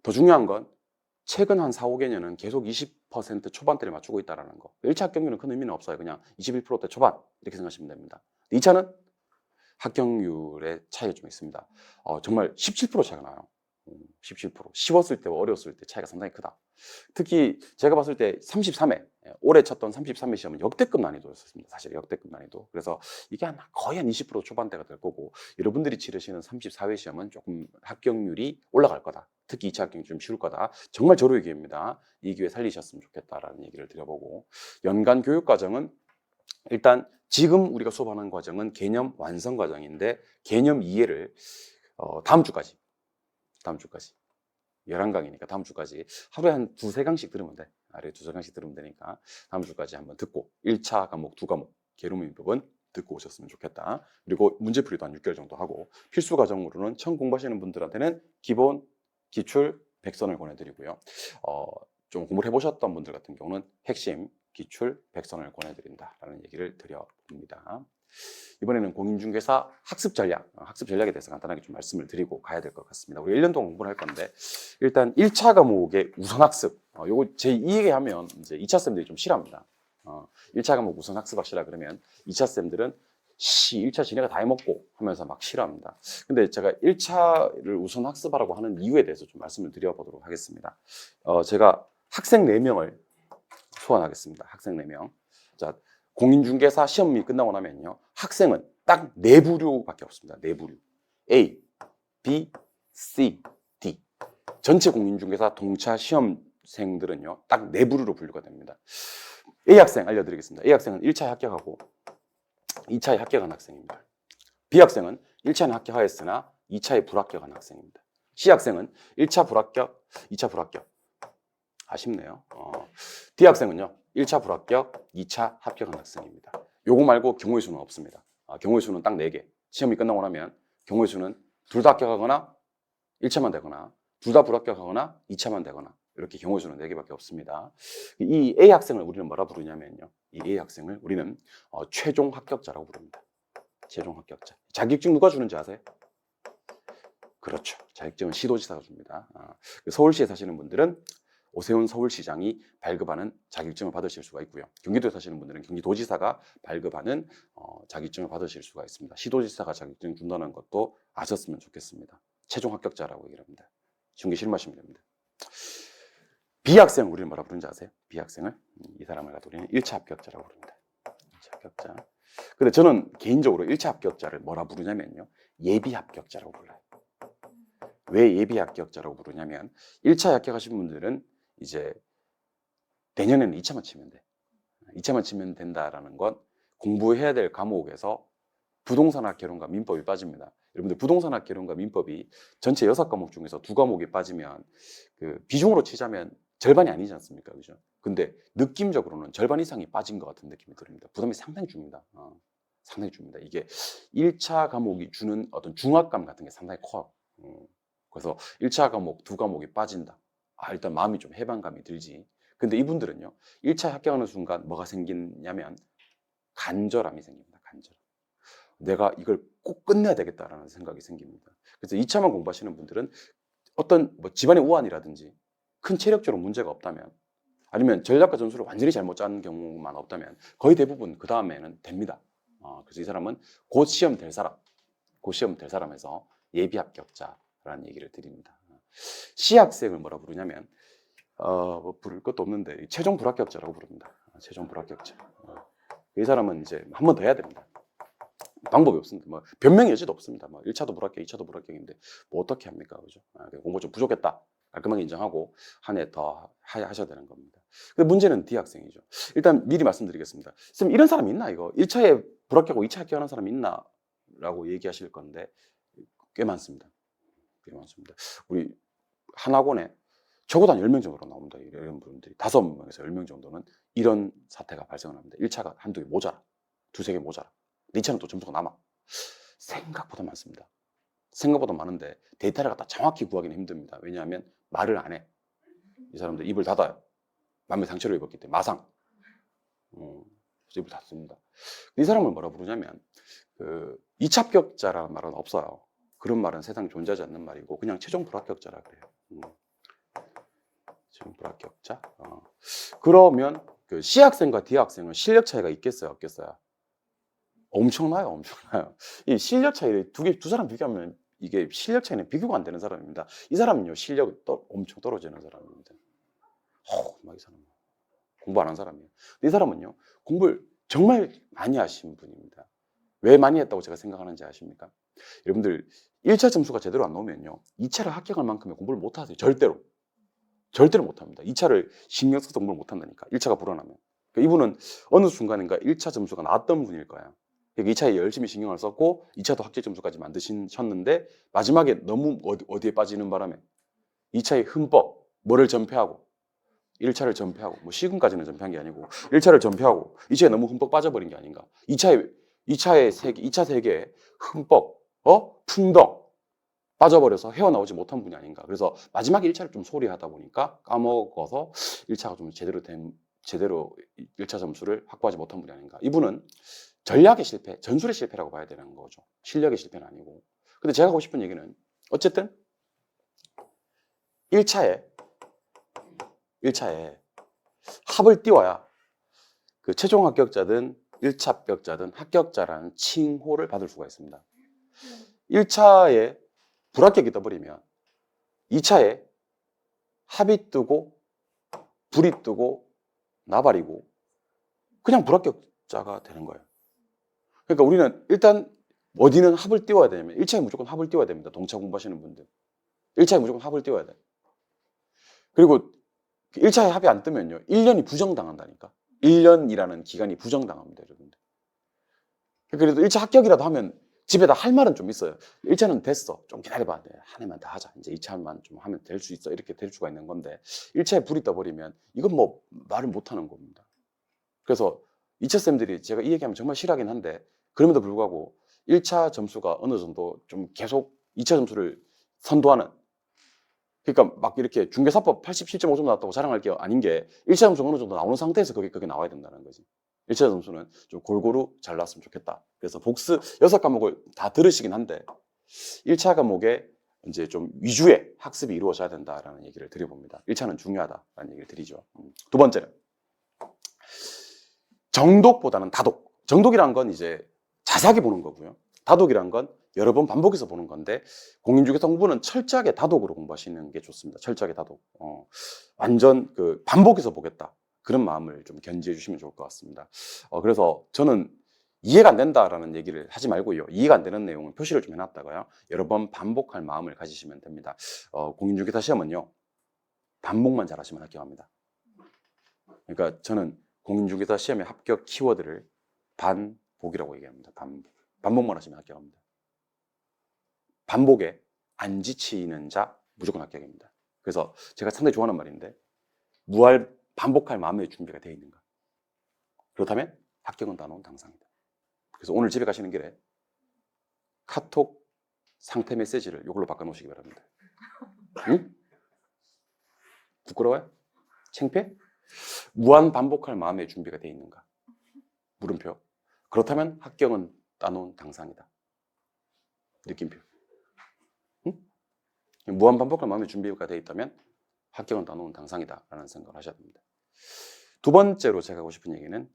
Speaker 1: 더 중요한 건 최근 한 4, 5개년은 계속 20% 초반대를 맞추고 있다는 거. 1차 합격률은 큰 의미는 없어요. 그냥 21%대 초반 이렇게 생각하시면 됩니다. 2차는 합격률의 차이가 좀 있습니다. 정말 17% 차이가 나요. 17%. 쉬웠을 때와 어려웠을 때 차이가 상당히 크다. 특히 제가 봤을 때 33회, 올해 쳤던 33회 시험은 역대급 난이도였습니다. 사실 역대급 난이도. 그래서 이게 거의 한 20% 초반대가 될 거고, 여러분들이 치르시는 34회 시험은 조금 합격률이 올라갈 거다. 특히 2차 합격률이 좀 쉬울 거다. 정말 절호의 기회입니다. 이 기회 살리셨으면 좋겠다라는 얘기를 드려보고, 연간 교육과정은 일단 지금 우리가 수업하는 과정은 개념 완성 과정인데 개념 이해를 다음 주까지 11강이니까 다음 주까지 하루에 한 두세 강씩 들으면 돼. 하루에 두세 강씩 들으면 되니까 다음 주까지 한번 듣고 1차 과목, 2과목 계룡민 부분 듣고 오셨으면 좋겠다. 그리고 문제풀이도 한 6개월 정도 하고 필수 과정으로는 처음 공부하시는 분들한테는 기본, 기출, 백선을 권해드리고요. 좀 공부를 해보셨던 분들 같은 경우는 핵심, 기출, 백선을 권해드린다라는 얘기를 드려봅니다. 이번에는 공인중개사 학습 전략에 대해서 간단하게 좀 말씀을 드리고 가야 될 것 같습니다. 우리 1년 동안 공부를 할 건데 일단 1차 과목의 우선학습, 요거 제 이 얘기하면 이제 2차 쌤들이 좀 싫어합니다. 1차 과목 우선학습 하시라 그러면 2차 쌤들은 1차 지네가 다 해먹고 하면서 막 싫어합니다. 근데 제가 1차를 우선 학습하라고 하는 이유에 대해서 좀 말씀을 드려보도록 하겠습니다. 제가 학생 4명을 소환하겠습니다. 학생 4명. 자, 공인중개사 시험이 끝나고 나면요, 학생은 딱 4부류밖에 없습니다. 4부류. A, B, C, D. 전체 공인중개사 동차 시험생들은요, 딱 4부류로 분류가 됩니다. A 학생 알려드리겠습니다. A 학생은 1차에 합격하고 2차에 합격한 학생입니다. B 학생은 1차는 합격하였으나 2차에 불합격한 학생입니다. C 학생은 1차 불합격, 2차 불합격. 아쉽네요. D 학생은요, 1차 불합격, 2차 합격한 학생입니다. 요거 말고 경우의 수는 없습니다. 경우의 수는 딱 4개. 시험이 끝나고 나면 경우의 수는 둘 다 합격하거나 1차만 되거나 둘 다 불합격하거나 2차만 되거나 이렇게 경우의 수는 4개밖에 없습니다. 이 A 학생을 우리는 뭐라 부르냐면요, 이 A 학생을 우리는 최종 합격자라고 부릅니다. 최종 합격자. 자격증 누가 주는지 아세요? 그렇죠. 자격증은 시도지사가 줍니다. 서울시에 사시는 분들은 오세훈 서울시장이 발급하는 자격증을 받으실 수가 있고요. 경기도에 사시는 분들은 경기도지사가 발급하는 자격증을 받으실 수가 있습니다. 시도지사가 자격증 준다는 것도 아셨으면 좋겠습니다. 최종 합격자라고 얘기를 합니다. 쉬운 게 실마시면 됩니다. B학생 우리는 뭐라 부르는지 아세요? B학생을 이 사람을 갖다 우리는 1차 합격자라고 부릅니다. 1차 합격자. 근데 저는 개인적으로 1차 합격자를 뭐라 부르냐면요. 예비 합격자라고 불러요. 왜 예비 합격자라고 부르냐면 1차 합격하신 분들은 이제 내년에는 2차만 치면 돼. 2차만 치면 된다라는 건 공부해야 될 과목에서 부동산학 개론과 민법이 빠집니다. 여러분들 부동산학 개론과 민법이 전체 6과목 중에서 2과목이 빠지면 그 비중으로 치자면 절반이 아니지 않습니까? 그죠? 근데 느낌적으로는 절반 이상이 빠진 것 같은 느낌이 듭니다. 부담이 상당히 줍니다. 상당히 줍니다. 이게 1차 과목이 주는 어떤 중압감 같은 게 상당히 커요. 그래서 1차 과목, 2과목이 빠진다. 일단 마음이 좀 해방감이 들지. 근데 이분들은요, 1차 합격하는 순간 뭐가 생기냐면 간절함이 생깁니다. 간절함. 내가 이걸 꼭 끝내야 되겠다라는 생각이 생깁니다. 그래서 2차만 공부하시는 분들은 어떤 뭐 집안의 우환이라든지 큰 체력적으로 문제가 없다면 아니면 전략과 전술을 완전히 잘못 짠 경우만 없다면 거의 대부분 그 다음에는 됩니다. 그래서 이 사람은 곧 시험 될 사람, 곧 시험 될 사람에서 예비 합격자라는 얘기를 드립니다. C 학생을 뭐라 부르냐면 뭐 부를 것도 없는데 최종 불합격자라고 부릅니다. 최종 불합격자. 이 사람은 이제 한 번 더 해야 됩니다. 방법이 없습니다. 뭐 변명의 여지도 없습니다. 뭐 1차도 불합격, 2차도 불합격인데 뭐 어떻게 합니까? 그죠? 공부 좀 부족했다. 깔끔하게 인정하고 한 해 더 하셔야 되는 겁니다. 근데 문제는 D 학생이죠. 일단 미리 말씀드리겠습니다. 선생님 이런 사람 있나 이거? 1차에 불합격하고 2차 합격하는 사람 있나? 라고 얘기하실 건데 꽤 많습니다. 꽤 많습니다. 우리 한 학원에 적어도 한 10명 정도로 나옵니다. 이런 분들이 5명에서 10명 정도는 이런 사태가 발생을 합니다. 1차가 한두 개 모자라. 두세 개 모자라. 2차는 또 점수가 남아. 생각보다 많습니다. 생각보다 많은데 데이터를 갖다 정확히 구하기는 힘듭니다. 왜냐하면 말을 안 해. 이 사람들 입을 닫아요. 마음의 상처를 입었기 때문에 마상. 그래서 입을 닫습니다. 이 사람을 뭐라 부르냐면 2차 합격자라는 말은 없어요. 그런 말은 세상에 존재하지 않는 말이고 그냥 최종 불합격자라 그래요. 최종 불합격자. 그러면 그 C 학생과 D 학생은 실력 차이가 있겠어요, 없겠어요? 엄청나요, 엄청나요. 이 실력 차이를 두 사람 비교하면 이게 실력 차이는 비교가 안 되는 사람입니다. 이 사람은요, 실력이 엄청 떨어지는 사람입니다. 막 이 사람 공부 안 한 사람이에요. 이 사람은요, 공부를 정말 많이 하신 분입니다. 왜 많이 했다고 제가 생각하는지 아십니까? 여러분들 1차 점수가 제대로 안 나오면요, 2차를 합격할 만큼의 공부를 못 하세요. 절대로. 절대로 못 합니다. 2차를 신경 써서 공부를 못 한다니까. 1차가 불어나면. 그러니까 이분은 어느 순간인가 1차 점수가 나왔던 분일 거예요. 그러니까 2차에 열심히 신경을 썼고 2차도 합격 점수까지 만드셨는데 마지막에 너무 어디에 빠지는 바람에 2차에 흠뻑 뭐를 전폐하고 1차를 전폐하고 뭐 시군까지는 전폐한 게 아니고 1차를 전폐하고 2차에 너무 흠뻑 빠져버린 게 아닌가. 2차 세계에 흠뻑 풍덩 빠져버려서 헤어나오지 못한 분이 아닌가. 그래서 마지막에 1차를 좀 소홀히 하다 보니까 까먹어서 1차가 좀 제대로 1차 점수를 확보하지 못한 분이 아닌가. 이분은 전략의 실패, 전술의 실패라고 봐야 되는 거죠. 실력의 실패는 아니고. 근데 제가 하고 싶은 얘기는 어쨌든 1차에 합을 띄워야 그 최종 합격자든 1차 합격자든 합격자라는 칭호를 받을 수가 있습니다. 1차에 불합격이 떠버리면 2차에 합이 뜨고 불이 뜨고 나발이고 그냥 불합격자가 되는 거예요. 그러니까 우리는 일단 어디는 합을 띄워야 되냐면 1차에 무조건 합을 띄워야 됩니다. 동차 공부하시는 분들 1차에 무조건 합을 띄워야 돼. 그리고 1차에 합이 안 뜨면요 1년이 부정당한다니까. 1년이라는 기간이 부정당합니다. 여러분들. 그래도 1차 합격이라도 하면 집에다 할 말은 좀 있어요. 1차는 됐어. 좀 기다려봐. 한 해만 더 하자. 이제 2차만 좀 하면 될 수 있어. 이렇게 될 수가 있는 건데 1차에 불이 떠버리면 이건 뭐 말을 못하는 겁니다. 그래서 2차 쌤들이 제가 이 얘기하면 정말 싫어하긴 한데 그럼에도 불구하고 1차 점수가 어느 정도 좀 계속 2차 점수를 선도하는 그러니까 막 이렇게 중개사법 87.5점 나왔다고 자랑할 게 아닌 게 1차 점수가 어느 정도 나오는 상태에서 그게 나와야 된다는 거지. 1차 점수는 좀 골고루 잘 나왔으면 좋겠다. 그래서 복습 6과목을 다 들으시긴 한데 1차 과목에 이제 좀 위주의 학습이 이루어져야 된다라는 얘기를 드려봅니다. 1차는 중요하다라는 얘기를 드리죠. 두 번째는 정독보다는 다독. 정독이란 건 이제 자세하게 보는 거고요. 다독이란 건 여러 번 반복해서 보는 건데 공인중개사 공부는 철저하게 다독으로 공부하시는 게 좋습니다. 철저하게 다독. 완전 그 반복해서 보겠다. 그런 마음을 좀 견지해 주시면 좋을 것 같습니다. 그래서 저는 이해가 안 된다라는 얘기를 하지 말고요. 이해가 안 되는 내용은 표시를 좀 해놨다가요. 여러 번 반복할 마음을 가지시면 됩니다. 공인중개사 시험은요. 반복만 잘하시면 합격합니다. 그러니까 저는 공인중개사 시험의 합격 키워드를 반복이라고 얘기합니다. 반복만 하시면 합격합니다. 반복에 안 지치는 자 무조건 합격입니다. 그래서 제가 상당히 좋아하는 말인데 반복할 마음의 준비가 되어 있는가. 그렇다면 합격은 다 놓은 당상이다. 그래서 오늘 집에 가시는 길에 카톡 상태 메시지를 이걸로 바꿔놓으시기 바랍니다. 응? 부끄러워요? 창피해? 무한 반복할 마음의 준비가 되어 있는가? 물음표. 그렇다면 합격은 따놓은 당상이다. 느낌표. 응? 무한 반복할 마음의 준비가 되어 있다면 합격은 따놓은 당상이다 라는 생각을 하셔야 됩니다. 두 번째로 제가 하고 싶은 얘기는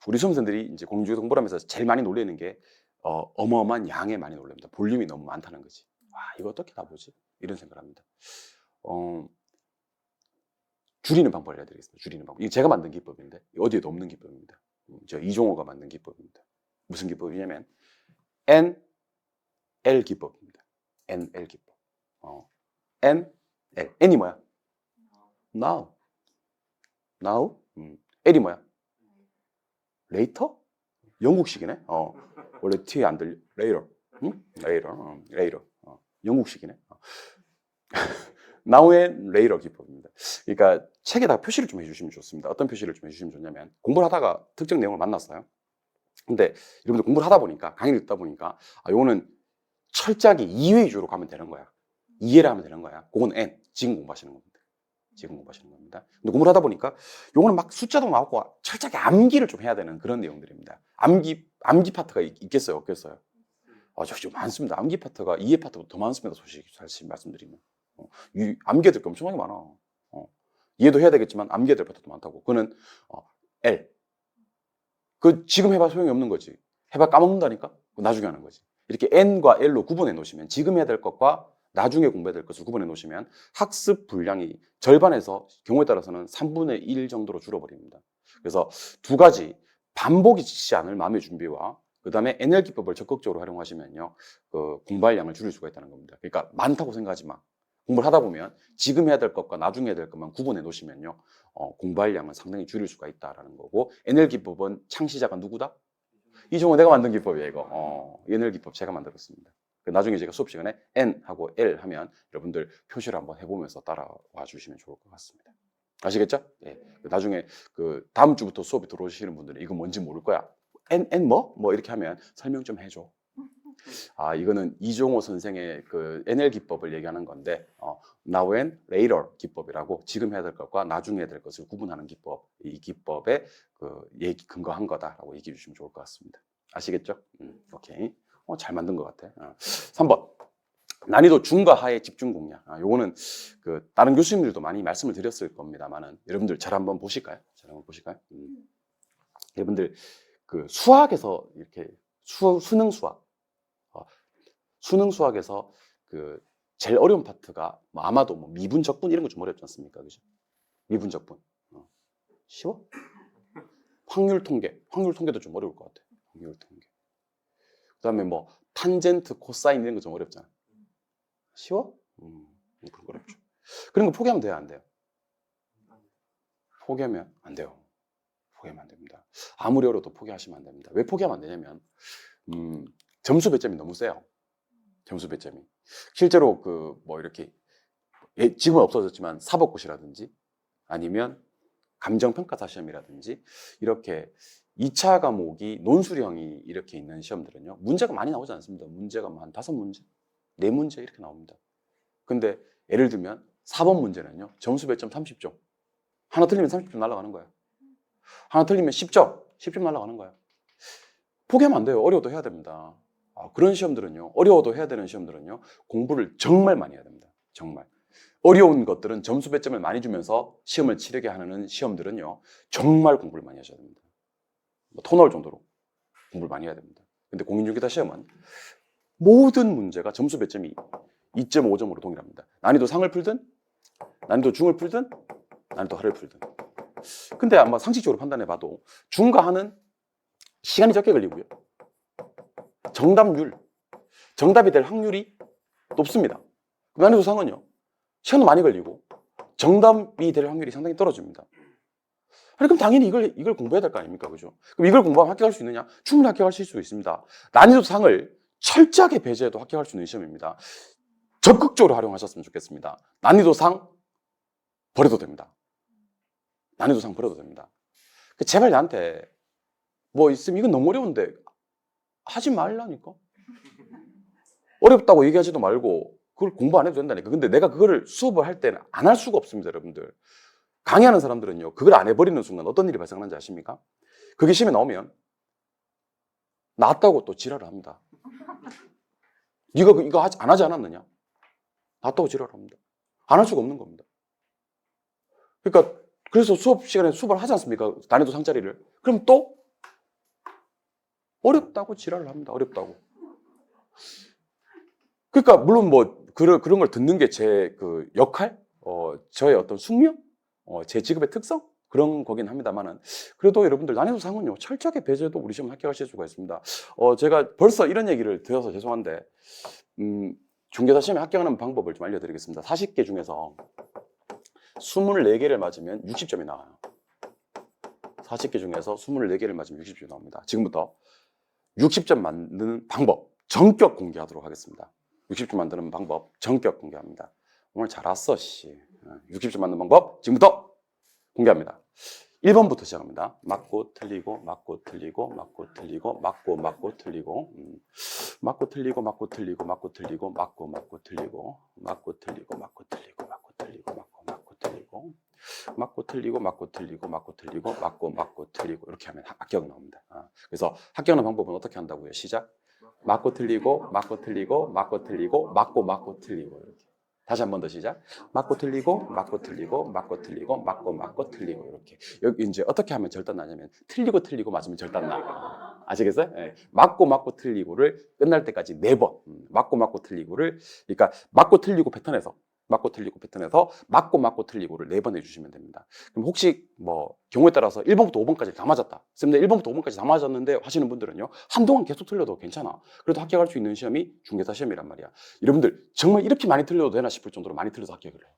Speaker 1: 우리 수험생들이 이제 공중에서 공부를 하면서 제일 많이 놀리는 게 어마어마한 양에 많이 놀랍니다. 볼륨이 너무 많다는 거지. 와, 이거 어떻게 다 보지? 이런 생각을 합니다. 줄이는 방법을 알려드리겠습니다. 줄이는 방법. 이거 제가 만든 기법인데 어디에도 없는 기법입니다. 저 이종호가 만든 기법입니다. 무슨 기법이냐면 NL 기법입니다. NL 기법. N, L. N이 뭐야? Now. Now? L이 뭐야? Later? 영국식이네. 원래 T 안 들려. Later. 응? Later. Later. 영국식이네. Now and later 기법입니다. 그러니까 책에다가 표시를 좀 해주시면 좋습니다. 어떤 표시를 좀 해주시면 좋냐면 공부를 하다가 특정 내용을 만났어요. 근데 여러분들 공부를 하다 보니까 강의를 듣다 보니까 요거는 철저하게 이해 위주로 가면 되는 거야. 이해를 하면 되는 거야. 그건 N. 지금 공부하시는 겁니다. 지금 공부하시는 겁니다. 근데 공부를 하다 보니까 요거는 막 숫자도 나오고 철저하게 암기를 좀 해야 되는 그런 내용들입니다. 암기 파트가 있겠어요? 없겠어요? 좀 많습니다. 암기 파트가 이해 파트보다 더 많습니다. 솔직히 사실 말씀드리면. 암기해야 될 게 엄청나게 많아. 이해도 해야 되겠지만 암기해야 될 파트도 많다고. 그거는 L. 지금 해봐 소용이 없는 거지. 해봐 까먹는다니까? 나중에 하는 거지. 이렇게 N과 L로 구분해 놓으시면 지금 해야 될 것과 나중에 공부해야 될 것을 구분해 놓으시면 학습 분량이 절반에서 경우에 따라서는 3분의 1 정도로 줄어버립니다. 그래서 두 가지 반복이 지치지 않을 마음의 준비와 그 다음에 NL 기법을 적극적으로 활용하시면요, 공부할 양을 줄일 수가 있다는 겁니다. 그러니까 많다고 생각하지 마. 공부를 하다 보면 지금 해야 될 것과 나중에 해야 될 것만 구분해 놓으시면요, 공부할 양은 상당히 줄일 수가 있다라는 거고, NL 기법은 창시자가 누구다? 이종호 내가 만든 기법이에요, 이거. NL 기법 제가 만들었습니다. 나중에 제가 수업 시간에 N 하고 L 하면 여러분들 표시를 한번 해보면서 따라와 주시면 좋을 것 같습니다. 아시겠죠? 네. 나중에 다음 주부터 수업이 들어오시는 분들은 이거 뭔지 모를 거야. N 뭐? 뭐 이렇게 하면 설명 좀 해줘. 이거는 이종호 선생의 NL 기법을 얘기하는 건데, Now and Later 기법이라고 지금 해야 될 것과 나중에 해야 될 것을 구분하는 기법, 이 기법에 근거한 거다라고 얘기해 주시면 좋을 것 같습니다. 아시겠죠? 오케이. 잘 만든 것 같아. 3번. 난이도 중과 하의 집중 공략. 요거는 다른 교수님들도 많이 말씀을 드렸을 겁니다만은 여러분들 잘 한번 보실까요? 여러분들 수학에서 이렇게 수능 수학. 수능 수학에서 제일 어려운 파트가 아마도 미분, 적분 이런 거 좀 어렵지 않습니까? 그죠? 미분, 적분. 쉬워? 확률 통계도 좀 어려울 것 같아. 확률 통계. 그 다음에 탄젠트, 코사인 이런 거 좀 어렵잖아. 쉬워? 그런 거 어렵죠. 그런 거 포기하면 돼요, 안 돼요? 포기하면 안 돼요. 포기하면 안 됩니다. 아무리 어려도 포기하시면 안 됩니다. 왜 포기하면 안 되냐면 점수 배점이 너무 세요. 점수 배점이. 실제로 이렇게 지금은 없어졌지만 사법고시라든지 아니면 감정평가사 시험이라든지 이렇게 2차 과목이 논술형이 이렇게 있는 시험들은요, 문제가 많이 나오지 않습니다. 문제가 한 5문제, 4문제 이렇게 나옵니다. 근데 예를 들면 4번 문제는요, 점수 배점 30점. 하나 틀리면 30점 날아가는 거야. 하나 틀리면 10점, 10점 날아가는 거야. 포기하면 안 돼요. 어려워도 해야 됩니다. 그런 시험들은요, 어려워도 해야 되는 시험들은요, 공부를 정말 많이 해야 됩니다. 정말. 어려운 것들은 점수 배점을 많이 주면서 시험을 치르게 하는 시험들은요, 정말 공부를 많이 하셔야 됩니다. 토 나올 정도로 공부를 많이 해야 됩니다. 근데 공인중개사 시험은 모든 문제가 점수 배점이 2.5점으로 동일합니다. 난이도 상을 풀든, 난이도 중을 풀든, 난이도 하를 풀든. 근데 아마 상식적으로 판단해 봐도 중과 하는 시간이 적게 걸리고요. 정답이 될 확률이 높습니다. 난이도 상은요, 시간도 많이 걸리고 정답이 될 확률이 상당히 떨어집니다. 아니, 그럼 당연히 이걸 공부해야 될 거 아닙니까? 그죠? 그럼 이걸 공부하면 합격할 수 있느냐? 충분히 합격하실 수 있습니다. 난이도 상을 철저하게 배제해도 합격할 수 있는 시험입니다. 적극적으로 활용하셨으면 좋겠습니다. 난이도 상 버려도 됩니다. 난이도 상 버려도 됩니다. 제발 나한테 뭐 있으면 이건 너무 어려운데 하지 말라니까. 어렵다고 얘기하지도 말고 그걸 공부 안 해도 된다니까. 근데 내가 그거를 수업을 할 때는 안 할 수가 없습니다, 여러분들. 강의하는 사람들은요, 그걸 안 해버리는 순간 어떤 일이 발생하는지 아십니까? 그게 시험에 나오면 나왔다고 또 지랄을 합니다. 네가 이거 안 하지 않았느냐? 나왔다고 지랄을 합니다. 안 할 수가 없는 겁니다. 그러니까 그래서 수업 시간에 수업을 하지 않습니까? 난이도 상자리를. 그럼 또 어렵다고 지랄을 합니다. 어렵다고. 그러니까 물론 뭐 그런 걸 듣는 게 제 그 역할, 저의 어떤 숙명, 제 직업의 특성 그런 거긴 합니다만은 그래도 여러분들 난이도 상은요 철저하게 배제해도 우리 시험 합격하실 수가 있습니다. 제가 벌써 이런 얘기를 드려서 죄송한데 중개사 시험에 합격하는 방법을 좀 알려드리겠습니다. 40개 중에서 24개를 맞으면 60점이 나와요. 40개 중에서 24개를 맞으면 60점이 나옵니다. 지금부터 60점 만드는 방법 전격 공개하도록 하겠습니다. 60점 만드는 방법 전격 공개합니다. 오늘 잘 왔어 씨. 60점 만드는 방법 지금부터 공개합니다. 1번부터 시작합니다. 맞고 틀리고 맞고 틀리고 맞고 틀리고 맞고 틀리고 맞고 틀리고 맞고 틀리고 맞고 틀리고 맞고 틀리고 맞고 틀리고 맞고 틀리고 맞고 틀리고 맞고 틀리고 맞고 틀리고 맞고 틀리고 맞고 틀리고 맞고 틀리고 이렇게 하면 합격 나옵니다. 그래서 합격하는 방법은 어떻게 한다고요? 시작. 맞고 틀리고 맞고 틀리고 맞고 틀리고 맞고 틀리고 이렇게. 다시 한 번 더 시작. 맞고 틀리고 맞고 틀리고 맞고 틀리고 맞고 틀리고 이렇게. 여기 이제 어떻게 하면 절단 나냐면 틀리고 맞으면 절단 나. 아시겠어요? 네. 맞고 틀리고를 끝날 때까지 4번. 맞고 틀리고를 그러니까 맞고 틀리고 패턴에서 맞고 틀리고를 4번 해주시면 됩니다. 그럼 혹시 뭐 경우에 따라서 1번부터 5번까지 다 맞았다. 쌤들 1번부터 5번까지 다 맞았는데 하시는 분들은요. 한동안 계속 틀려도 괜찮아. 그래도 합격할 수 있는 시험이 중개사 시험이란 말이야. 여러분들 정말 이렇게 많이 틀려도 되나 싶을 정도로 많이 틀려서 합격을 해요.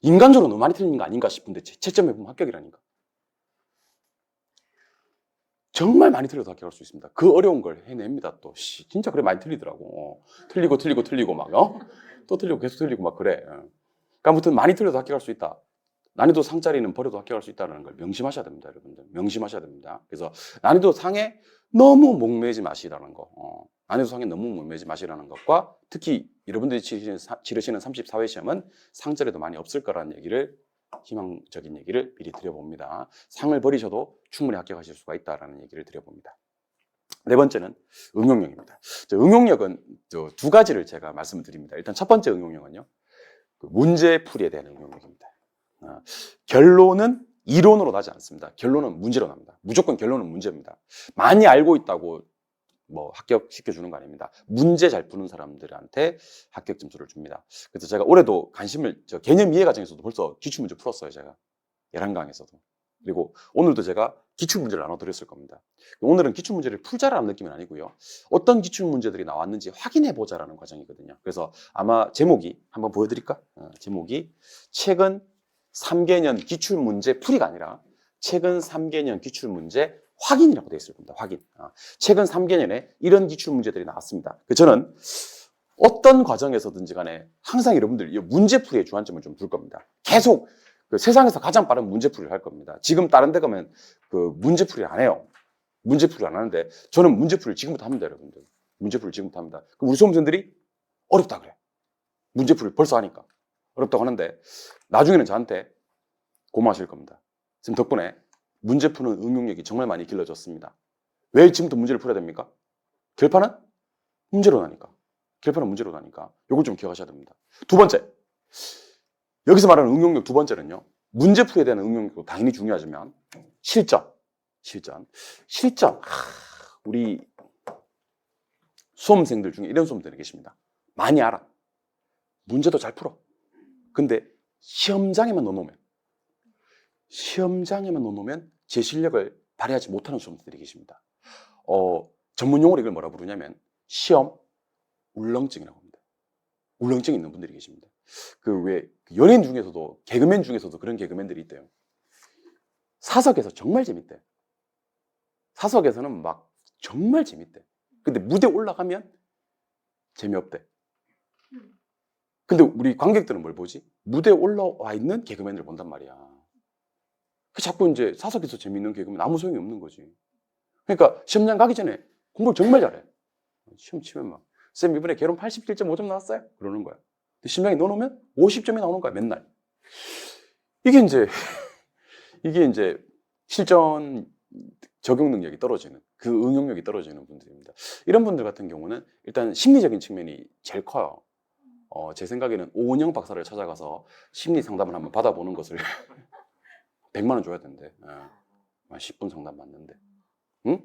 Speaker 1: 인간적으로 너무 많이 틀리는 거 아닌가 싶은데 채점해보면 합격이라니까. 정말 많이 틀려서 합격할 수 있습니다. 그 어려운 걸 해냅니다. 또 진짜 그래 많이 틀리더라고. 틀리고 막 또 틀리고 계속 틀리고 막 그래. 그러니까 아무튼 많이 틀려도 합격할 수 있다. 난이도 상짜리는 버려도 합격할 수 있다는 걸 명심하셔야 됩니다, 여러분들. 명심하셔야 됩니다. 그래서 난이도 상에 너무 목매지 마시라는 거. 난이도 상에 너무 목매지 마시라는 것과 특히 여러분들이 치르시는 34회 시험은 상짜리도 많이 없을 거라는 얘기를 희망적인 얘기를 미리 드려봅니다. 상을 버리셔도 충분히 합격하실 수가 있다는 얘기를 드려봅니다. 네 번째는 응용력입니다. 응용력은 2가지를 제가 말씀을 드립니다. 일단 첫 번째 응용력은요. 문제풀이에 대한 응용력입니다. 결론은 이론으로 나지 않습니다. 결론은 문제로 납니다. 무조건 결론은 문제입니다. 많이 알고 있다고 뭐 합격시켜주는 거 아닙니다. 문제 잘 푸는 사람들한테 합격 점수를 줍니다. 그래서 제가 올해도 개념 이해 과정에서도 벌써 기출문제 풀었어요. 제가 11강에서도. 그리고 오늘도 제가 기출문제를 나눠드렸을 겁니다. 오늘은 기출문제를 풀자라는 느낌은 아니고요. 어떤 기출문제들이 나왔는지 확인해보자라는 과정이거든요. 그래서 아마 제목이 한번 보여드릴까? 제목이 최근 3개년 기출문제 풀이가 아니라 최근 3개년 기출문제 확인이라고 되어 있을 겁니다. 확인. 최근 3개년에 이런 기출문제들이 나왔습니다. 저는 어떤 과정에서든지 간에 항상 여러분들 문제풀이에 주안점을 좀 둘 겁니다. 계속 세상에서 가장 빠른 문제풀이를 할 겁니다. 지금 다른 데 가면 문제풀이를 안 해요. 문제풀이를 안 하는데 저는 문제풀이를 지금부터 합니다, 여러분들. 문제풀이를 지금부터 합니다. 그럼 우리 수험생들이 어렵다 그래. 문제풀이를 벌써 하니까. 어렵다고 하는데 나중에는 저한테 고마워하실 겁니다. 선생님 덕분에 문제 푸는 응용력이 정말 많이 길러졌습니다. 왜 지금부터 문제를 풀어야 됩니까? 결판은 문제로 나니까. 결판은 문제로 나니까. 이걸 좀 기억하셔야 됩니다. 두 번째, 여기서 말하는 응용력 두 번째는요, 문제 풀이에 대한 응용력도 당연히 중요하지만 실전. 우리 수험생들 중에 이런 수험생들이 계십니다. 많이 알아. 문제도 잘 풀어. 근데 시험장에만 넣어놓으면 제 실력을 발휘하지 못하는 수험생들이 계십니다. 전문 용어로 이걸 뭐라 부르냐면 시험 울렁증이라고 합니다. 울렁증이 있는 분들이 계십니다. 왜 연예인 중에서도 개그맨 중에서도 그런 개그맨들이 있대요. 사석에서 정말 재밌대. 사석에서는 막 정말 재밌대. 근데 무대 올라가면 재미없대. 근데 우리 관객들은 뭘 보지? 무대에 올라와 있는 개그맨을 본단 말이야. 자꾸 이제 사석에서 재밌는 개그맨 아무 소용이 없는 거지. 그러니까 시험장 가기 전에 공부를 정말 잘해. 시험 치면 막 쌤 이번에 개론 87.5점 나왔어요? 그러는 거야. 근데 시험장에 넣어놓으면 50점이 나오는 거야 맨날. 이게 이제 실전 적용 능력이 떨어지는, 그 응용력이 떨어지는 분들입니다. 이런 분들 같은 경우는 일단 심리적인 측면이 제일 커요. 제 생각에는 오은영 박사를 찾아가서 심리 상담을 한번 받아보는 것을 100만 원 줘야 된대. 10분 상담 받는데. 응?